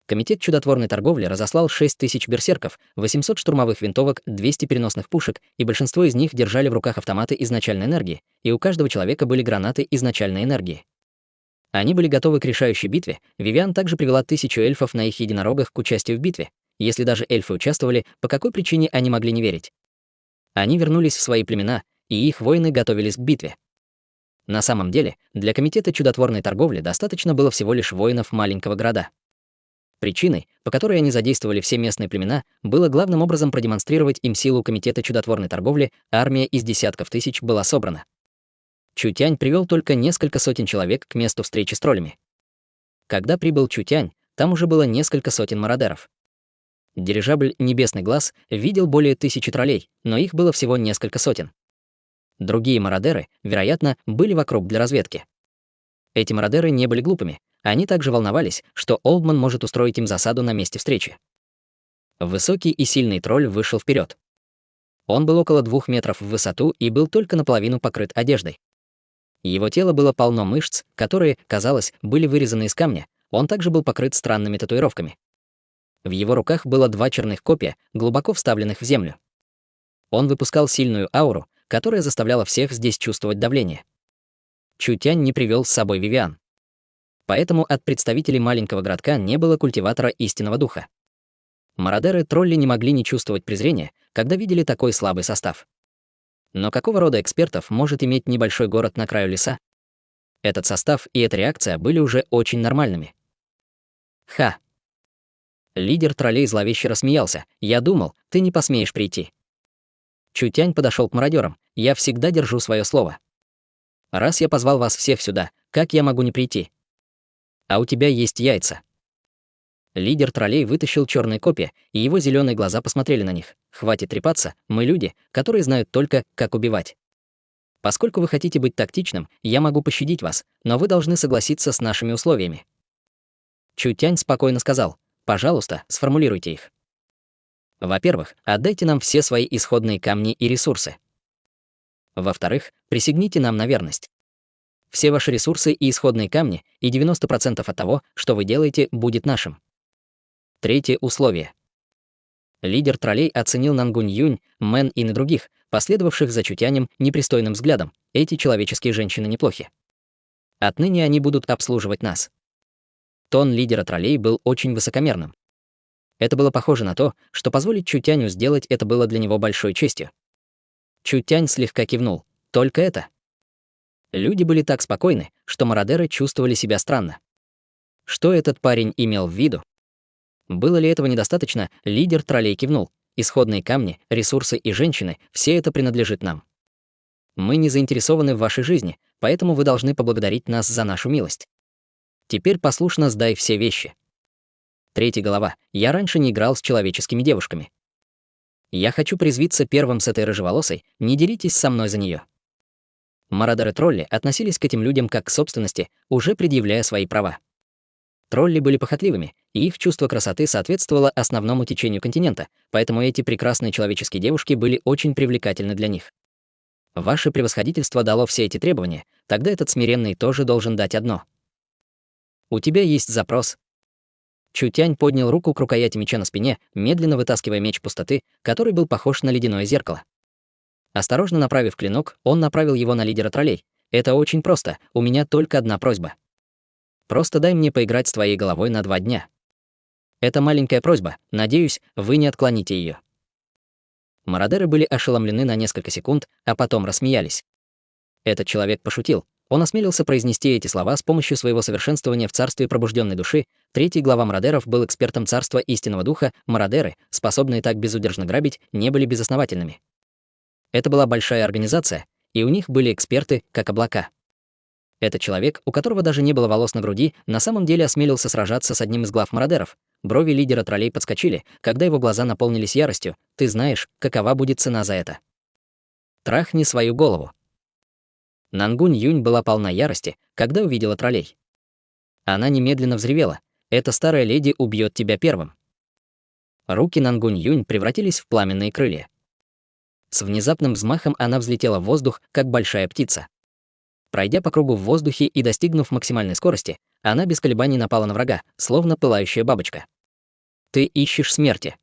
Комитет чудотворной торговли разослал 6000 берсерков, 800 штурмовых винтовок, 200 переносных пушек, и большинство из них держали в руках автоматы изначальной энергии, и у каждого человека были гранаты изначальной энергии. Они были готовы к решающей битве. Вивиан также привела 1000 эльфов на их единорогах к участию в битве. Если даже эльфы участвовали, по какой причине они могли не верить? Они вернулись в свои племена, и их воины готовились к битве. На самом деле, для Комитета чудотворной торговли достаточно было всего лишь воинов маленького города. Причиной, по которой они задействовали все местные племена, было главным образом продемонстрировать им силу Комитета чудотворной торговли. Армия из десятков тысяч была собрана. Чутянь привел только несколько сотен человек к месту встречи с троллями. Когда прибыл Чутянь, там уже было несколько сотен мародеров. Дирижабль «Небесный глаз» видел более 1000 троллей, но их было всего несколько сотен. Другие мародеры, вероятно, были вокруг для разведки. Эти мародеры не были глупыми. Они также волновались, что Олдман может устроить им засаду на месте встречи. Высокий и сильный тролль вышел вперед. Он был около 2 метров в высоту и был только наполовину покрыт одеждой. Его тело было полно мышц, которые, казалось, были вырезаны из камня. Он также был покрыт странными татуировками. В его руках было 2 черных копья, глубоко вставленных в землю. Он выпускал сильную ауру, которая заставляла всех здесь чувствовать давление. Чутянь не привел с собой Вивиан. Поэтому от представителей маленького городка не было культиватора истинного духа. Мародеры-тролли не могли не чувствовать презрения, когда видели такой слабый состав. Но какого рода экспертов может иметь небольшой город на краю леса? Этот состав и эта реакция были уже очень нормальными. Ха. Лидер троллей зловеще рассмеялся. «Я думал, ты не посмеешь прийти». Чутянь подошел к мародерам. «Я всегда держу свое слово. Раз я позвал вас всех сюда, как я могу не прийти? А у тебя есть яйца». Лидер троллей вытащил черные копья, и его зеленые глаза посмотрели на них. «Хватит трепаться, мы люди, которые знают только, как убивать. Поскольку вы хотите быть тактичным, я могу пощадить вас, но вы должны согласиться с нашими условиями». Чутянь спокойно сказал: «Пожалуйста, сформулируйте их». Во-первых, отдайте нам все свои исходные камни и ресурсы. Во-вторых, присягните нам на верность. Все ваши ресурсы и исходные камни и 90% от того, что вы делаете, будет нашим. Третье условие. Лидер троллей оценил Нангунь Юнь, Мэн Ин и других, последовавших за Чутянем непристойным взглядом. Эти человеческие женщины неплохи. Отныне они будут обслуживать нас. Тон лидера троллей был очень высокомерным. Это было похоже на то, что позволить Чутяню сделать это было для него большой честью. Чутянь слегка кивнул. Только это. Люди были так спокойны, что мародеры чувствовали себя странно. Что этот парень имел в виду? Было ли этого недостаточно, лидер троллей кивнул. Исходные камни, ресурсы и женщины — все это принадлежит нам. Мы не заинтересованы в вашей жизни, поэтому вы должны поблагодарить нас за нашу милость. Теперь послушно сдай все вещи. Третья глава. Я раньше не играл с человеческими девушками. Я хочу призвиться первым с этой рыжеволосой, не деритесь со мной за нее. Мародеры-тролли относились к этим людям как к собственности, уже предъявляя свои права. Тролли были похотливыми, и их чувство красоты соответствовало основному течению континента, поэтому эти прекрасные человеческие девушки были очень привлекательны для них. Ваше превосходительство дало все эти требования, тогда этот смиренный тоже должен дать одно. У тебя есть запрос. Чутянь поднял руку к рукояти меча на спине, медленно вытаскивая меч пустоты, который был похож на ледяное зеркало. Осторожно направив клинок, он направил его на лидера троллей. Это очень просто, у меня только одна просьба. Просто дай мне поиграть с твоей головой на 2 дня. Это маленькая просьба, надеюсь, вы не отклоните ее. Мародеры были ошеломлены на несколько секунд, а потом рассмеялись. Этот человек пошутил. Он осмелился произнести эти слова с помощью своего совершенствования в царстве пробужденной души. Третий глава мародеров был экспертом царства истинного духа. Мародеры, способные так безудержно грабить, не были безосновательными. Это была большая организация, и у них были эксперты, как облака. Этот человек, у которого даже не было волос на груди, на самом деле осмелился сражаться с одним из глав мародеров. Брови лидера троллей подскочили, когда его глаза наполнились яростью. Ты знаешь, какова будет цена за это. Трахни свою голову. Нангунь Юнь была полна ярости, когда увидела троллей. Она немедленно взревела. Эта старая леди убьет тебя первым. Руки Нангунь Юнь превратились в пламенные крылья. С внезапным взмахом она взлетела в воздух, как большая птица. Пройдя по кругу в воздухе и достигнув максимальной скорости, она без колебаний напала на врага, словно пылающая бабочка. Ты ищешь смерти.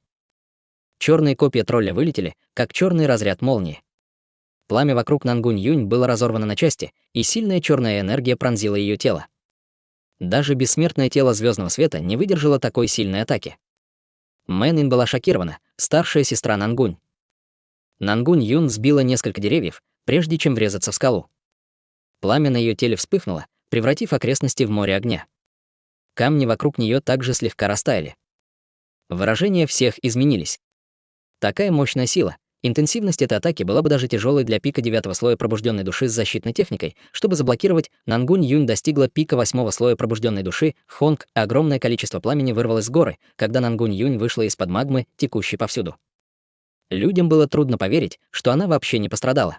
Черные копья тролля вылетели, как черный разряд молнии. Пламя вокруг Нангунь Юнь было разорвано на части, и сильная черная энергия пронзила ее тело. Даже бессмертное тело звездного света не выдержало такой сильной атаки. Мэн Ин была шокирована, старшая сестра Нангунь. Нангунь Юнь сбила несколько деревьев, прежде чем врезаться в скалу. Пламя на ее теле вспыхнуло, превратив окрестности в море огня. Камни вокруг нее также слегка растаяли. Выражения всех изменились. Такая мощная сила, интенсивность этой атаки была бы даже тяжелой для пика 9-го слоя пробужденной души с защитной техникой. Чтобы заблокировать, Нангунь Юнь достигла пика 8-го слоя пробужденной души. Хонг, огромное количество пламени вырвалось с горы, когда Нангунь Юнь вышла из-под магмы, текущей повсюду. Людям было трудно поверить, что она вообще не пострадала.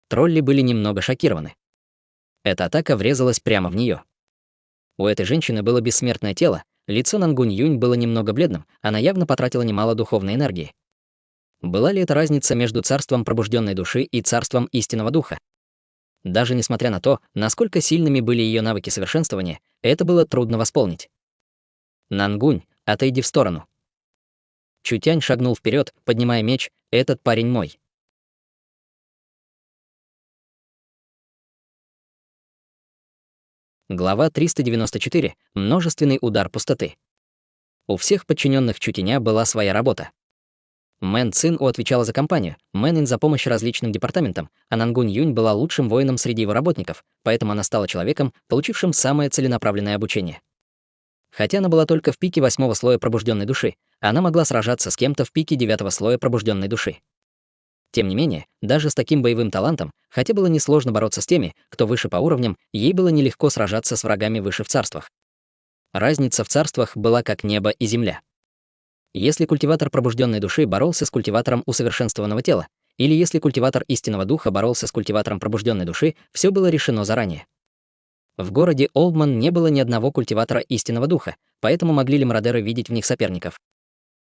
Тролли были немного шокированы. Эта атака врезалась прямо в нее. У этой женщины было бессмертное тело, лицо Нангунь Юнь было немного бледным, она явно потратила немало духовной энергии. Была ли это разница между царством пробужденной души и царством истинного духа? Даже несмотря на то, насколько сильными были ее навыки совершенствования, это было трудно восполнить. Нангунь, отойди в сторону. Чутянь шагнул вперед, поднимая меч. Этот парень мой. Глава 394. Множественный удар пустоты. У всех подчиненных Чутяня была своя работа. Мэн Цин отвечала за компанию, Мэн Ин за помощь различным департаментам, а Нангунь Юнь была лучшим воином среди его работников, поэтому она стала человеком, получившим самое целенаправленное обучение. Хотя она была только в пике 8-го слоя пробужденной души, она могла сражаться с кем-то в пике 9-го слоя пробужденной души. Тем не менее, даже с таким боевым талантом, хотя было несложно бороться с теми, кто выше по уровням, ей было нелегко сражаться с врагами выше в царствах. Разница в царствах была как небо и земля. Если культиватор пробужденной души боролся с культиватором усовершенствованного тела, или если культиватор истинного духа боролся с культиватором пробужденной души, все было решено заранее. В городе Олдман не было ни одного культиватора истинного духа, поэтому могли ли мародеры видеть в них соперников?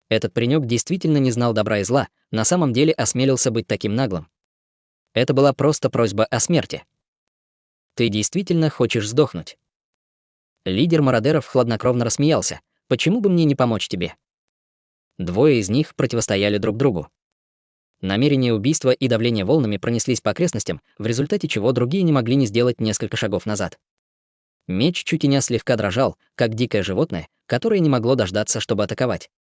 Этот паренек действительно не знал добра и зла, на самом деле осмелился быть таким наглым. Это была просто просьба о смерти. Ты действительно хочешь сдохнуть? Лидер мародеров хладнокровно рассмеялся. Почему бы мне не помочь тебе? Двое из них противостояли друг другу. Намерения убийства и давление волнами пронеслись по окрестностям, в результате чего другие не могли не сделать несколько шагов назад. Меч Чутеня слегка дрожал, как дикое животное, которое не могло дождаться, чтобы атаковать.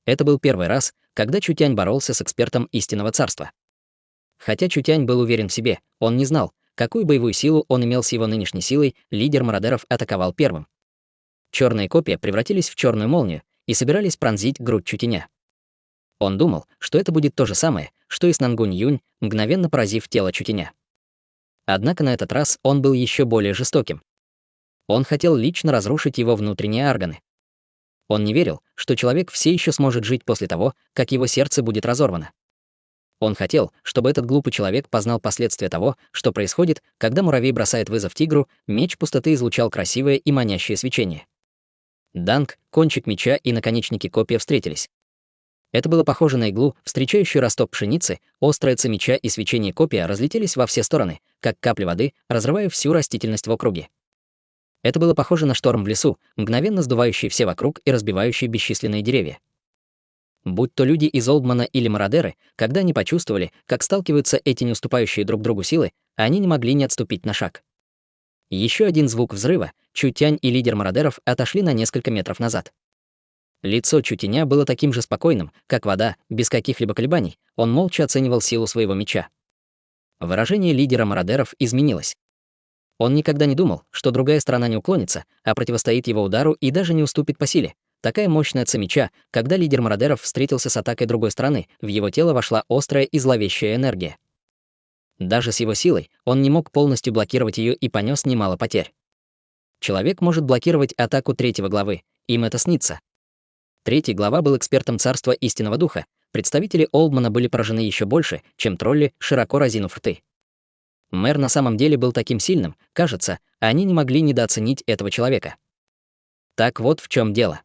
Это был первый раз, когда Чутянь боролся с экспертом истинного царства. Хотя Чутянь был уверен в себе, он не знал, какую боевую силу он имел с его нынешней силой, лидер мародеров атаковал первым. Черные копья превратились в черную молнию и собирались пронзить грудь Чутеня. Он думал, что это будет то же самое, что и с Нангунь Юнь, мгновенно поразив тело Чутеня. Однако на этот раз он был еще более жестоким. Он хотел лично разрушить его внутренние органы. Он не верил, что человек все еще сможет жить после того, как его сердце будет разорвано. Он хотел, чтобы этот глупый человек познал последствия того, что происходит, когда муравей бросает вызов тигру, меч пустоты излучал красивое и манящее свечение. Данг, кончик меча и наконечники копья встретились. Это было похоже на иглу, встречающую росток пшеницы, остроица меча и свечение копья разлетелись во все стороны, как капли воды, разрывая всю растительность в округе. Это было похоже на шторм в лесу, мгновенно сдувающий все вокруг и разбивающий бесчисленные деревья. Будь то люди из Олдмана или мародеры, когда они почувствовали, как сталкиваются эти не уступающие друг другу силы, они не могли не отступить на шаг. Еще один звук взрыва, Чутянь и лидер мародеров отошли на несколько метров назад. Лицо Чутеня было таким же спокойным, как вода, без каких-либо колебаний, он молча оценивал силу своего меча. Выражение лидера мародеров изменилось. Он никогда не думал, что другая сторона не уклонится, а противостоит его удару и даже не уступит по силе. Такая мощная ца меча, когда лидер мародеров встретился с атакой другой стороны, в его тело вошла острая и зловещая энергия. Даже с его силой он не мог полностью блокировать ее и понес немало потерь. Человек может блокировать атаку третьего главы, им это снится. Третий глава был экспертом царства истинного духа, представители Олдмана были поражены еще больше, чем тролли, широко разинув рты. Мэр на самом деле был таким сильным, кажется, они не могли недооценить этого человека. Так вот в чем дело.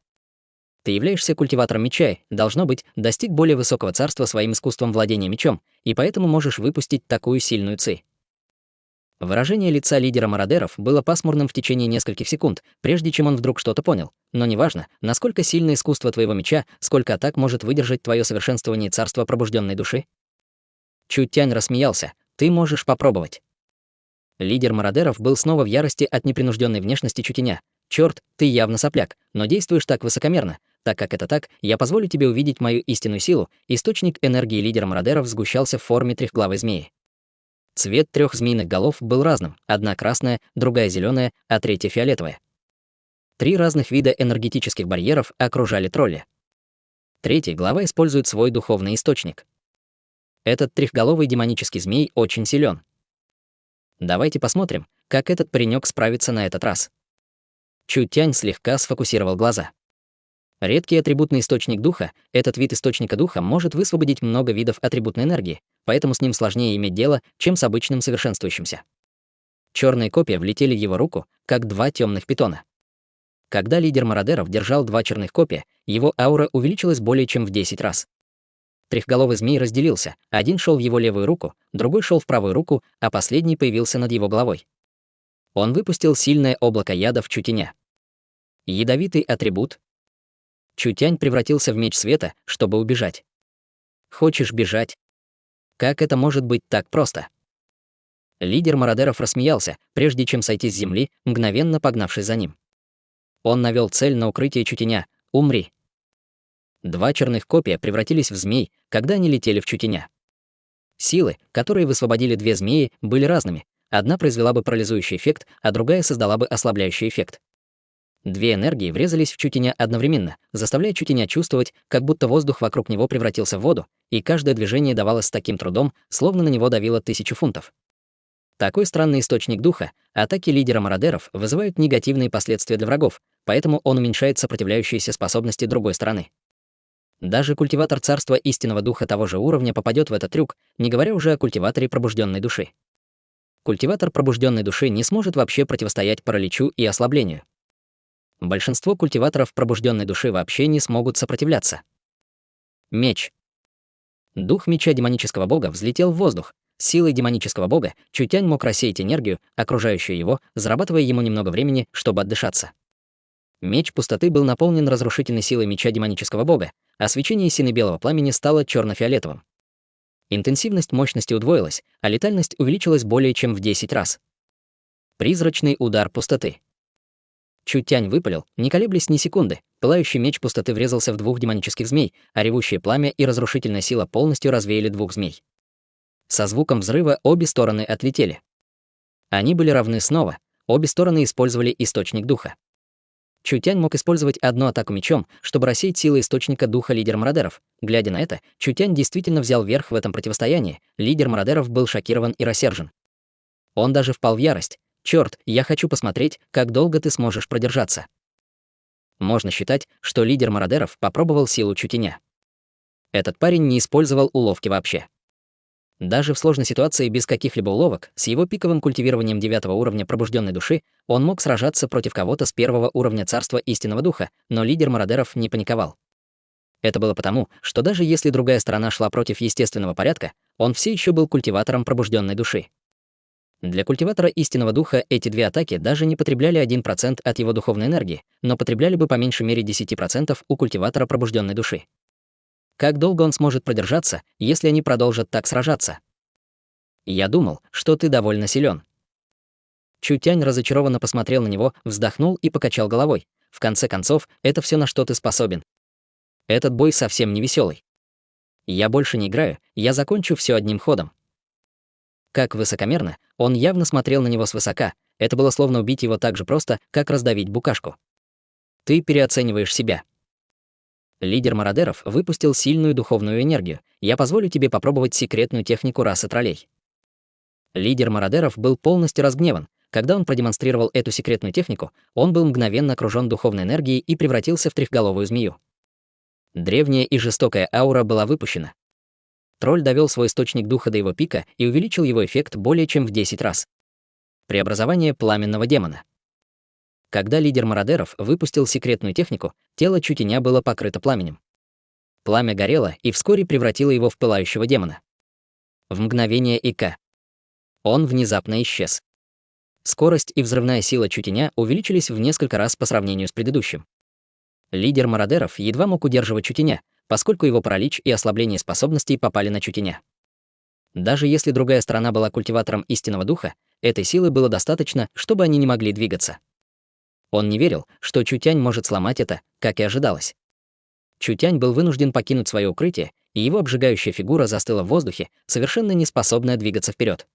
Ты являешься культиватором меча, должно быть, достиг более высокого царства своим искусством владения мечом, и поэтому можешь выпустить такую сильную ци. Выражение лица лидера мародеров было пасмурным в течение нескольких секунд, прежде чем он вдруг что-то понял. Но неважно, насколько сильно искусство твоего меча, сколько атак может выдержать твое совершенствование царства пробужденной души. Чутянь рассмеялся. Ты можешь попробовать. Лидер мародеров был снова в ярости от непринужденной внешности Чутеня. Черт, ты явно сопляк, но действуешь так высокомерно. Так как это так, я позволю тебе увидеть мою истинную силу. Источник энергии лидера мародеров сгущался в форме трехглавой змеи. Цвет трех змеиных голов был разным: одна красная, другая зеленая, а третья фиолетовая. Три разных вида энергетических барьеров окружали тролля. Третья глава использует свой духовный источник. Этот трехголовый демонический змей очень силен. Давайте посмотрим, как этот паренек справится на этот раз. Чутянь слегка сфокусировал глаза. Редкий атрибутный источник духа, этот вид источника духа может высвободить много видов атрибутной энергии, поэтому с ним сложнее иметь дело, чем с обычным совершенствующимся. Черные копья влетели в его руку, как два темных питона. Когда лидер мародеров держал два черных копья, его аура увеличилась более чем в 10 раз. Трехголовый змей разделился, один шел в его левую руку, другой шел в правую руку, а последний появился над его головой. Он выпустил сильное облако яда в Чутеня. Ядовитый атрибут. Чутянь превратился в меч света, чтобы убежать. Хочешь бежать? Как это может быть так просто? Лидер мародеров рассмеялся, прежде чем сойти с земли, мгновенно погнавшись за ним. Он навел цель на укрытие Чутеня. Умри. Два черных копья превратились в змей, когда они летели в Чутеня. Силы, которые высвободили две змеи, были разными. Одна произвела бы парализующий эффект, а другая создала бы ослабляющий эффект. Две энергии врезались в Чутеня одновременно, заставляя Чутеня чувствовать, как будто воздух вокруг него превратился в воду, и каждое движение давалось с таким трудом, словно на него давило 1000 фунтов. Такой странный источник духа, атаки лидера мародеров вызывают негативные последствия для врагов, поэтому он уменьшает сопротивляющиеся способности другой стороны. Даже культиватор царства истинного духа того же уровня попадет в этот трюк, не говоря уже о культиваторе пробужденной души. Культиватор пробужденной души не сможет вообще противостоять параличу и ослаблению. Большинство культиваторов пробужденной души вообще не смогут сопротивляться. Меч. Дух меча демонического бога взлетел в воздух. С силой демонического бога Чутянь мог рассеять энергию, окружающую его, зарабатывая ему немного времени, чтобы отдышаться. Меч пустоты был наполнен разрушительной силой меча демонического бога, а свечение сине-белого пламени стало черно-фиолетовым. Интенсивность мощности удвоилась, а летальность увеличилась более чем в 10 раз. Призрачный удар пустоты. Чутянь выпалил, не колеблясь ни секунды. Пылающий меч пустоты врезался в двух демонических змей, а ревущее пламя и разрушительная сила полностью развеяли двух змей. Со звуком взрыва обе стороны отлетели. Они были равны снова, обе стороны использовали источник духа. Чутянь мог использовать одну атаку мечом, чтобы рассеять силы источника духа лидера мародеров. Глядя на это, Чутянь действительно взял верх в этом противостоянии, лидер мародеров был шокирован и рассержен. Он даже впал в ярость. «Чёрт, я хочу посмотреть, как долго ты сможешь продержаться». Можно считать, что лидер мародеров попробовал силу Чутяня. Этот парень не использовал уловки вообще. Даже в сложной ситуации без каких-либо уловок, с его пиковым культивированием 9-го уровня пробужденной души, он мог сражаться против кого-то с 1-го уровня царства истинного духа, но лидер мародеров не паниковал. Это было потому, что даже если другая сторона шла против естественного порядка, он все еще был культиватором пробужденной души. Для культиватора истинного духа эти две атаки даже не потребляли 1% от его духовной энергии, но потребляли бы по меньшей мере 10% у культиватора пробужденной души. Как долго он сможет продержаться, если они продолжат так сражаться? Я думал, что ты довольно силен. Чутянь разочарованно посмотрел на него, вздохнул и покачал головой. В конце концов, это все, на что ты способен. Этот бой совсем не веселый. Я больше не играю, я закончу все одним ходом. Как высокомерно, он явно смотрел на него свысока. Это было словно убить его так же просто, как раздавить букашку. Ты переоцениваешь себя. Лидер мародеров выпустил сильную духовную энергию. Я позволю тебе попробовать секретную технику расы троллей. Лидер мародеров был полностью разгневан. Когда он продемонстрировал эту секретную технику, он был мгновенно окружен духовной энергией и превратился в трехголовую змею. Древняя и жестокая аура была выпущена. Тролль довел свой источник духа до его пика и увеличил его эффект более чем в 10 раз. Преобразование пламенного демона. Когда лидер мародеров выпустил секретную технику, тело Чутяня было покрыто пламенем. Пламя горело и вскоре превратило его в пылающего демона. В мгновение ика. Он внезапно исчез. Скорость и взрывная сила Чутяня увеличились в несколько раз по сравнению с предыдущим. Лидер мародеров едва мог удерживать Чутяня, поскольку его паралич и ослабление способностей попали на Чутяня. Даже если другая сторона была культиватором истинного духа, этой силы было достаточно, чтобы они не могли двигаться. Он не верил, что Чутянь может сломать это, как и ожидалось. Чутянь был вынужден покинуть свое укрытие, и его обжигающая фигура застыла в воздухе, совершенно не способная двигаться вперед.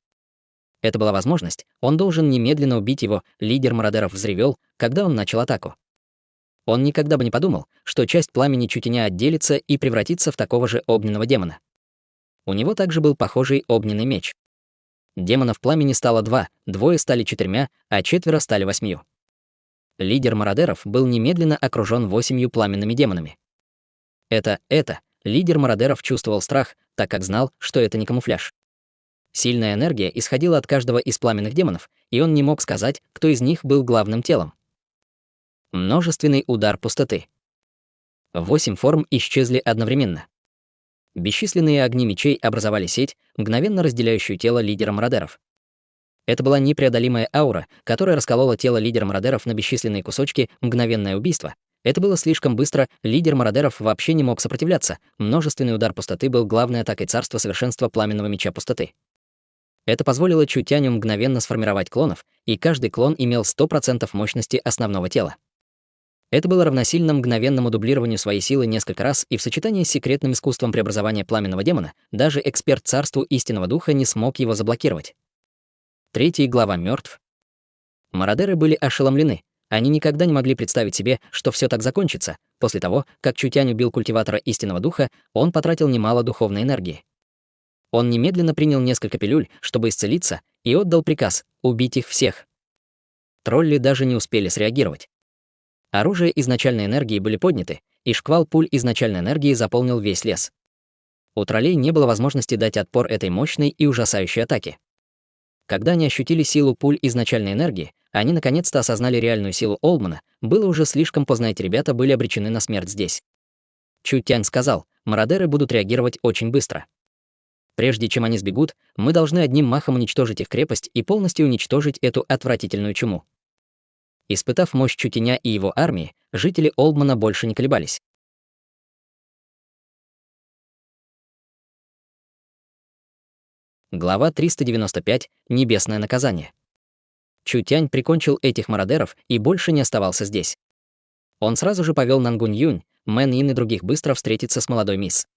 Это была возможность, он должен немедленно убить его, лидер мародеров взревел, когда он начал атаку. Он никогда бы не подумал, что часть пламени Чутяня отделится и превратится в такого же огненного демона. У него также был похожий огненный меч. Демонов пламени стало 2, двое стали 4, а 4 стали 8. Лидер мародеров был немедленно окружен 8 пламенными демонами. Лидер мародеров чувствовал страх, так как знал, что это не камуфляж. Сильная энергия исходила от каждого из пламенных демонов, и он не мог сказать, кто из них был главным телом. Множественный удар пустоты. 8 форм исчезли одновременно. Бесчисленные огни мечей образовали сеть, мгновенно разделяющую тело лидера мародеров. Это была непреодолимая аура, которая расколола тело лидера мародеров на бесчисленные кусочки, мгновенное убийство. Это было слишком быстро, лидер мародеров вообще не мог сопротивляться. Множественный удар пустоты был главной атакой царства совершенства пламенного меча пустоты. Это позволило Чутяню мгновенно сформировать клонов, и каждый клон имел 100% мощности основного тела. Это было равносильно мгновенному дублированию своей силы несколько раз, и в сочетании с секретным искусством преобразования пламенного демона даже эксперт царству истинного духа не смог его заблокировать. 3 глава мертв. Мародеры были ошеломлены. Они никогда не могли представить себе, что все так закончится. После того, как Чутянь убил культиватора истинного духа, он потратил немало духовной энергии. Он немедленно принял несколько пилюль, чтобы исцелиться, и отдал приказ убить их всех. Тролли даже не успели среагировать. Оружия изначальной энергии были подняты, и шквал пуль изначальной энергии заполнил весь лес. У троллей не было возможности дать отпор этой мощной и ужасающей атаке. Когда они ощутили силу пуль изначальной энергии, они наконец-то осознали реальную силу Олдмана, было уже слишком поздно, эти ребята были обречены на смерть здесь. Чу Тянь сказал, мародеры будут реагировать очень быстро. Прежде чем они сбегут, мы должны одним махом уничтожить их крепость и полностью уничтожить эту отвратительную чуму. Испытав мощь Чутяня и его армии, жители Олдмана больше не колебались. Глава 395. Небесное наказание. Чутянь прикончил этих мародеров и больше не оставался здесь. Он сразу же повел Нангунь Юнь, Мэн Ин и других быстро встретиться с молодой мисс.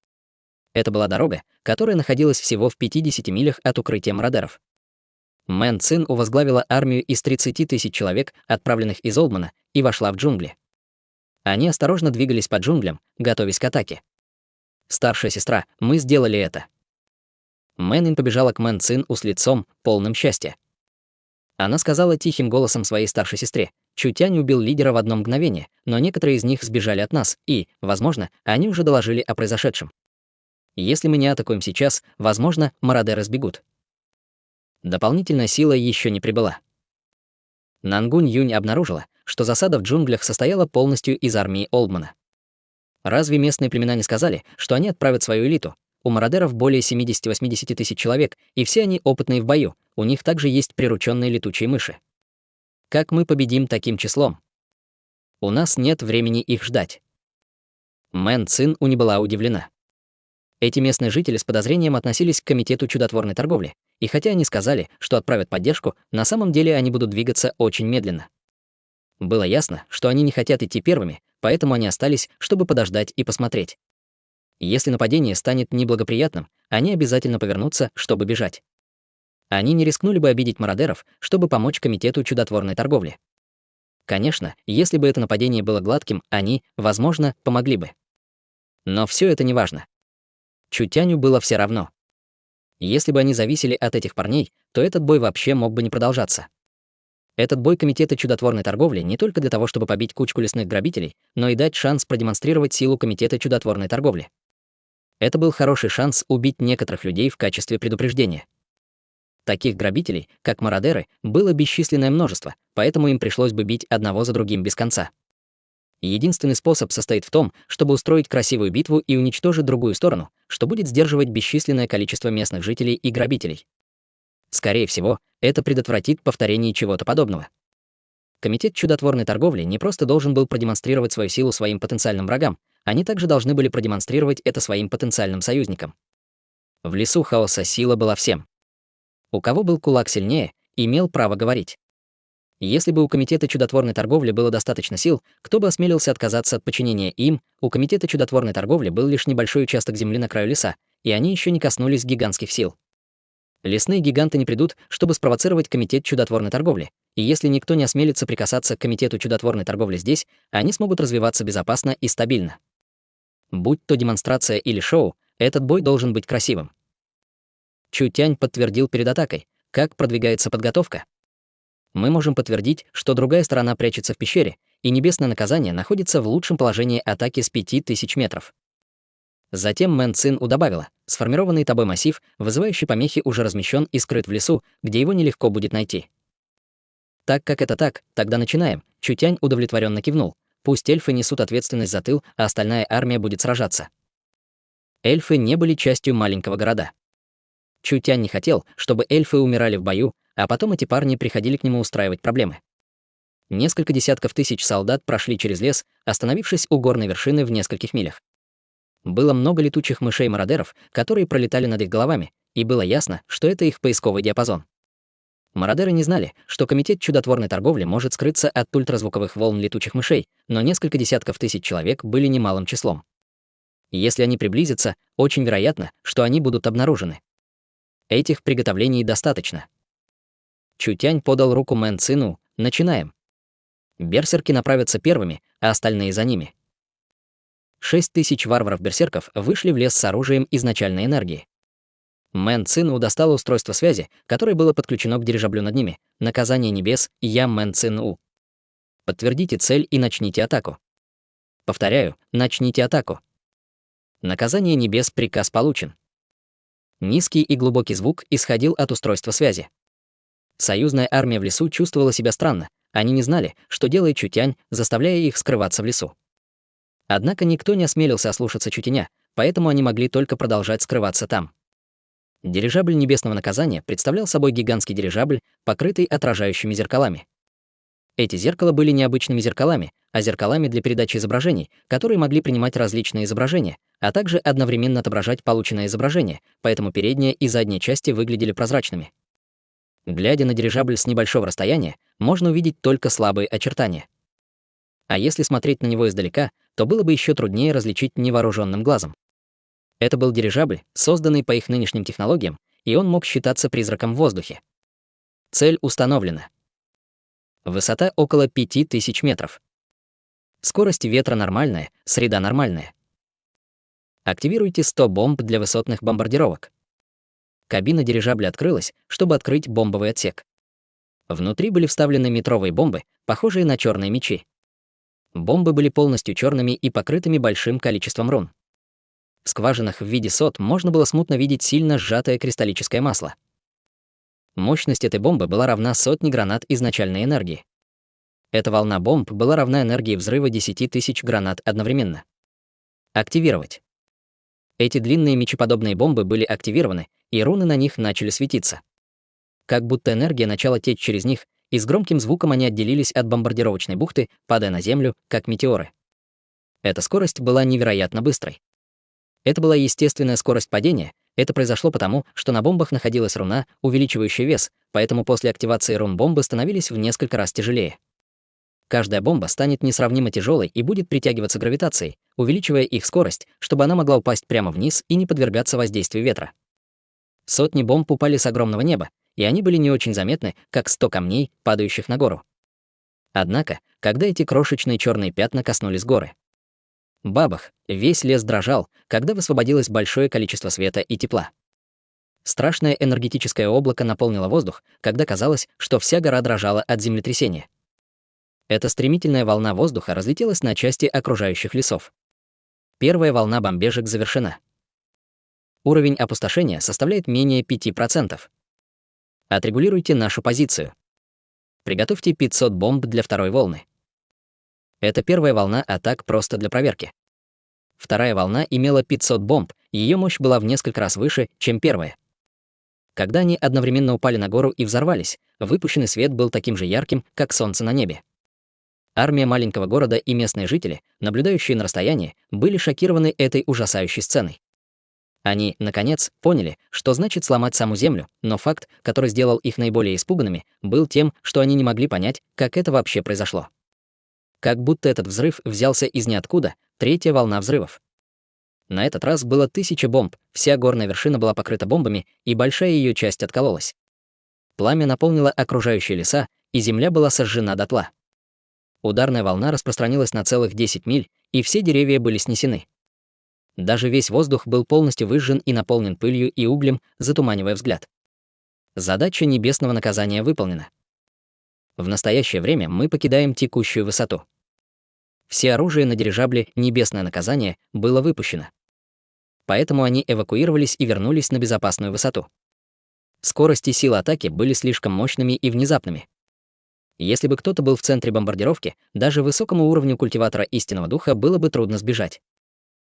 Это была дорога, которая находилась всего в 50 милях от укрытия мародеров. Мэн Цин возглавила армию из 30 тысяч человек, отправленных из Олдмана, и вошла в джунгли. Они осторожно двигались по джунглям, готовясь к атаке. «Старшая сестра, мы сделали это». Мэн Ин побежала к Мэн Цин с лицом, полным счастья. Она сказала тихим голосом своей старшей сестре, «Чутянь убил лидера в одно мгновение, но некоторые из них сбежали от нас, и, возможно, они уже доложили о произошедшем. Если мы не атакуем сейчас, возможно, мародеры сбегут». Дополнительная сила еще не прибыла. Нангунь Юнь обнаружила, что засада в джунглях состояла полностью из армии Олдмана. Разве местные племена не сказали, что они отправят свою элиту? У мародеров более 70-80 тысяч человек, и все они опытные в бою, у них также есть прирученные летучие мыши. Как мы победим таким числом? У нас нет времени их ждать. Мэн Цин не была удивлена. Эти местные жители с подозрением относились к комитету чудотворной торговли, и хотя они сказали, что отправят поддержку, на самом деле они будут двигаться очень медленно. Было ясно, что они не хотят идти первыми, поэтому они остались, чтобы подождать и посмотреть. Если нападение станет неблагоприятным, они обязательно повернутся, чтобы бежать. Они не рискнули бы обидеть мародеров, чтобы помочь комитету чудотворной торговли. Конечно, если бы это нападение было гладким, они, возможно, помогли бы. Но все это не важно. Чутяню было все равно. Если бы они зависели от этих парней, то этот бой вообще мог бы не продолжаться. Этот бой комитета чудотворной торговли не только для того, чтобы побить кучку лесных грабителей, но и дать шанс продемонстрировать силу комитета чудотворной торговли. Это был хороший шанс убить некоторых людей в качестве предупреждения. Таких грабителей, как мародеры, было бесчисленное множество, поэтому им пришлось бы бить одного за другим без конца. Единственный способ состоит в том, чтобы устроить красивую битву и уничтожить другую сторону, что будет сдерживать бесчисленное количество местных жителей и грабителей. Скорее всего, это предотвратит повторение чего-то подобного. Комитет чудотворной торговли не просто должен был продемонстрировать свою силу своим потенциальным врагам, они также должны были продемонстрировать это своим потенциальным союзникам. В лесу хаоса сила была всем. У кого был кулак сильнее, имел право говорить. Если бы у комитета чудотворной торговли было достаточно сил, кто бы осмелился отказаться от подчинения им, у комитета чудотворной торговли был лишь небольшой участок земли на краю леса, и они еще не коснулись гигантских сил. Лесные гиганты не придут, чтобы спровоцировать комитет чудотворной торговли, и если никто не осмелится прикасаться к комитету чудотворной торговли здесь, они смогут развиваться безопасно и стабильно. Будь то демонстрация или шоу, этот бой должен быть красивым. Чутянь подтвердил перед атакой, как продвигается подготовка. Мы можем подтвердить, что другая сторона прячется в пещере, и небесное наказание находится в лучшем положении атаки с 5000 метров. Затем Мэн Цин добавила, сформированный тобой массив, вызывающий помехи, уже размещен и скрыт в лесу, где его нелегко будет найти. Так как это так, тогда начинаем. Чутянь удовлетворенно кивнул. Пусть эльфы несут ответственность за тыл, а остальная армия будет сражаться. Эльфы не были частью маленького города. Чутянь не хотел, чтобы эльфы умирали в бою, а потом эти парни приходили к нему устраивать проблемы. Несколько десятков тысяч солдат прошли через лес, остановившись у горной вершины в нескольких милях. Было много летучих мышей-мародеров, которые пролетали над их головами, и было ясно, что это их поисковый диапазон. Мародеры не знали, что комитет чудотворной торговли может скрыться от ультразвуковых волн летучих мышей, но несколько десятков тысяч человек были немалым числом. Если они приблизятся, очень вероятно, что они будут обнаружены. Этих приготовлений достаточно. Чутянь подал руку Мэн Цину. Начинаем. Берсерки направятся первыми, а остальные за ними. 6000 варваров-берсерков вышли в лес с оружием изначальной энергии. Мэн Цину достала устройство связи, которое было подключено к дирижаблю над ними. Наказание небес, я Мэн Цину. Подтвердите цель и начните атаку. Повторяю, начните атаку. Наказание небес, приказ получен. Низкий и глубокий звук исходил от устройства связи. Союзная армия в лесу чувствовала себя странно. Они не знали, что делает Чутянь, заставляя их скрываться в лесу. Однако никто не осмелился ослушаться Чутеня, поэтому они могли только продолжать скрываться там. Дирижабль небесного наказания представлял собой гигантский дирижабль, покрытый отражающими зеркалами. Эти зеркала были не обычными зеркалами, а зеркалами для передачи изображений, которые могли принимать различные изображения, а также одновременно отображать полученное изображение, поэтому передняя и задняя части выглядели прозрачными. Глядя на дирижабль с небольшого расстояния, можно увидеть только слабые очертания. А если смотреть на него издалека, то было бы еще труднее различить невооруженным глазом. Это был дирижабль, созданный по их нынешним технологиям, и он мог считаться призраком в воздухе. Цель установлена. Высота около 5000 метров. Скорость ветра нормальная, среда нормальная. Активируйте 100 бомб для высотных бомбардировок. Кабина дирижабля открылась, чтобы открыть бомбовый отсек. Внутри были вставлены метровые бомбы, похожие на черные мечи. Бомбы были полностью черными и покрытыми большим количеством рун. В скважинах в виде сот можно было смутно видеть сильно сжатое кристаллическое масло. Мощность этой бомбы была равна 100 гранат изначальной энергии. Эта волна бомб была равна энергии взрыва 10 тысяч гранат одновременно. Активировать. Эти длинные мечеподобные бомбы были активированы, и руны на них начали светиться. Как будто энергия начала течь через них, и с громким звуком они отделились от бомбардировочной бухты, падая на землю, как метеоры. Эта скорость была невероятно быстрой. Это была естественная скорость падения. Это произошло потому, что на бомбах находилась руна, увеличивающая вес, поэтому после активации рун бомбы становились в несколько раз тяжелее. Каждая бомба станет несравнимо тяжелой и будет притягиваться гравитацией, увеличивая их скорость, чтобы она могла упасть прямо вниз и не подвергаться воздействию ветра. Сотни бомб упали с огромного неба, и они были не очень заметны, как 100 камней, падающих на гору. Однако, когда эти крошечные черные пятна коснулись горы, бабах, весь лес дрожал, когда высвободилось большое количество света и тепла. Страшное энергетическое облако наполнило воздух, когда казалось, что вся гора дрожала от землетрясения. Эта стремительная волна воздуха разлетелась на части окружающих лесов. Первая волна бомбежек завершена. Уровень опустошения составляет менее 5%. Отрегулируйте нашу позицию. Приготовьте 500 бомб для второй волны. Это первая волна атак просто для проверки. Вторая волна имела 500 бомб, и ее мощь была в несколько раз выше, чем первая. Когда они одновременно упали на гору и взорвались, выпущенный свет был таким же ярким, как солнце на небе. Армия маленького города и местные жители, наблюдающие на расстоянии, были шокированы этой ужасающей сценой. Они, наконец, поняли, что значит сломать саму Землю, но факт, который сделал их наиболее испуганными, был тем, что они не могли понять, как это вообще произошло. Как будто этот взрыв взялся из ниоткуда, третья волна взрывов. На этот раз было 1000 бомб, вся горная вершина была покрыта бомбами, и большая ее часть откололась. Пламя наполнило окружающие леса, и земля была сожжена дотла. Ударная волна распространилась на целых 10 миль, и все деревья были снесены. Даже весь воздух был полностью выжжен и наполнен пылью и углем, затуманивая взгляд. Задача небесного наказания выполнена. В настоящее время мы покидаем текущую высоту. Все оружие на дирижабле «Небесное наказание» было выпущено. Поэтому они эвакуировались и вернулись на безопасную высоту. Скорость и сила атаки были слишком мощными и внезапными. Если бы кто-то был в центре бомбардировки, даже высокому уровню культиватора истинного духа было бы трудно сбежать.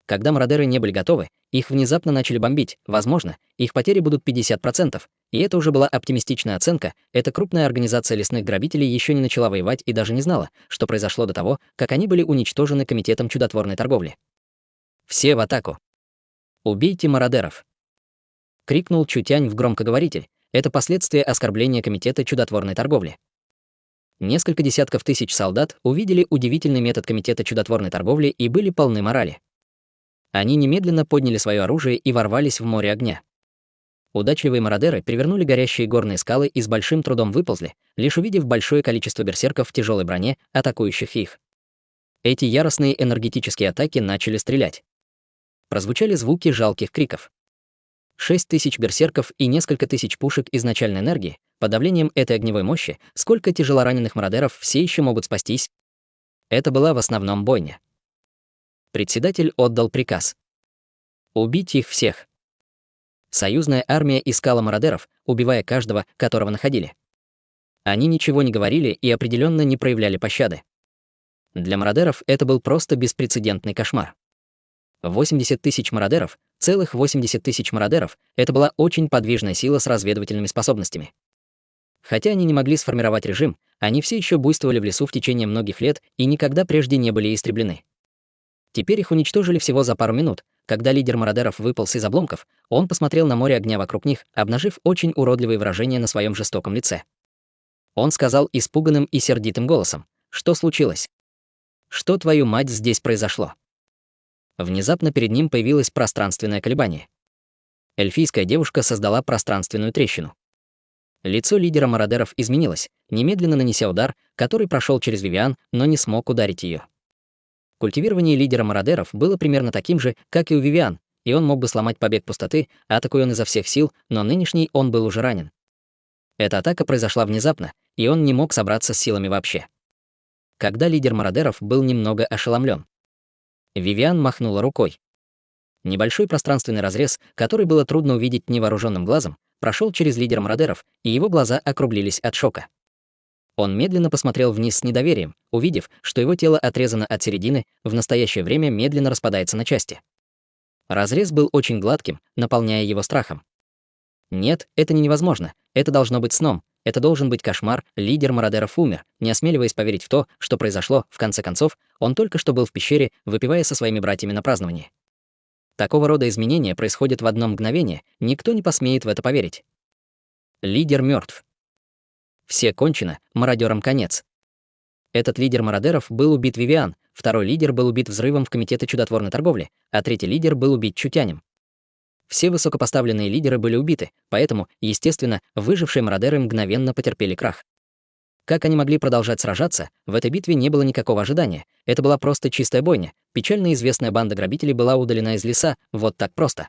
Когда мародеры не были готовы, их внезапно начали бомбить, возможно, их потери будут 50%, и это уже была оптимистичная оценка, эта крупная организация лесных грабителей еще не начала воевать и даже не знала, что произошло до того, как они были уничтожены Комитетом чудотворной торговли. «Все в атаку! Убейте мародеров!» — крикнул Чутянь в громкоговоритель. Это последствия оскорбления Комитета чудотворной торговли. Несколько десятков тысяч солдат увидели удивительный метод Комитета чудотворной торговли и были полны морали. Они немедленно подняли свое оружие и ворвались в море огня. Удачливые мародеры перевернули горящие горные скалы и с большим трудом выползли, лишь увидев большое количество берсерков в тяжелой броне, атакующих их. Эти яростные энергетические атаки начали стрелять. Прозвучали звуки жалких криков. 6000 берсерков и несколько тысяч пушек изначальной энергии, под давлением этой огневой мощи, сколько тяжелораненых мародеров все еще могут спастись. Это была в основном бойня. Председатель отдал приказ. Убить их всех. Союзная армия искала мародеров, убивая каждого, которого находили. Они ничего не говорили и определенно не проявляли пощады. Для мародеров это был просто беспрецедентный кошмар. 80 тысяч мародеров, целых 80 тысяч мародеров — это была очень подвижная сила с разведывательными способностями. Хотя они не могли сформировать режим, они все еще буйствовали в лесу в течение многих лет и никогда прежде не были истреблены. Теперь их уничтожили всего за пару минут. Когда лидер мародеров выполз из обломков, он посмотрел на море огня вокруг них, обнажив очень уродливые выражения на своем жестоком лице. Он сказал испуганным и сердитым голосом: «Что случилось? Что, твою мать, здесь произошло?» Внезапно перед ним появилось пространственное колебание. Эльфийская девушка создала пространственную трещину. Лицо лидера мародеров изменилось, немедленно нанеся удар, который прошел через Вивиан, но не смог ударить ее. Культивирование лидера мародеров было примерно таким же, как и у Вивиан, и он мог бы сломать побег пустоты, атакуя он изо всех сил, но нынешний он был уже ранен. Эта атака произошла внезапно, и он не мог собраться с силами вообще. Когда лидер мародеров был немного ошеломлен, Вивиан махнула рукой. Небольшой пространственный разрез, который было трудно увидеть невооруженным глазом, прошел через лидера мародеров, и его глаза округлились от шока. Он медленно посмотрел вниз с недоверием, увидев, что его тело отрезано от середины, в настоящее время медленно распадается на части. Разрез был очень гладким, наполняя его страхом. Нет, это не невозможно, это должно быть сном, это должен быть кошмар, лидер мародеров умер, не осмеливаясь поверить в то, что произошло, в конце концов, он только что был в пещере, выпивая со своими братьями на праздновании. Такого рода изменения происходят в одно мгновение, никто не посмеет в это поверить. Лидер мертв. Все кончено, мародерам конец. Этот лидер мародеров был убит Вивиан, второй лидер был убит взрывом в Комитете чудотворной торговли, а третий лидер был убит чутянем. Все высокопоставленные лидеры были убиты, поэтому, естественно, выжившие мародеры мгновенно потерпели крах. Как они могли продолжать сражаться, в этой битве не было никакого ожидания. Это была просто чистая бойня. Печально известная банда грабителей была удалена из леса, вот так просто.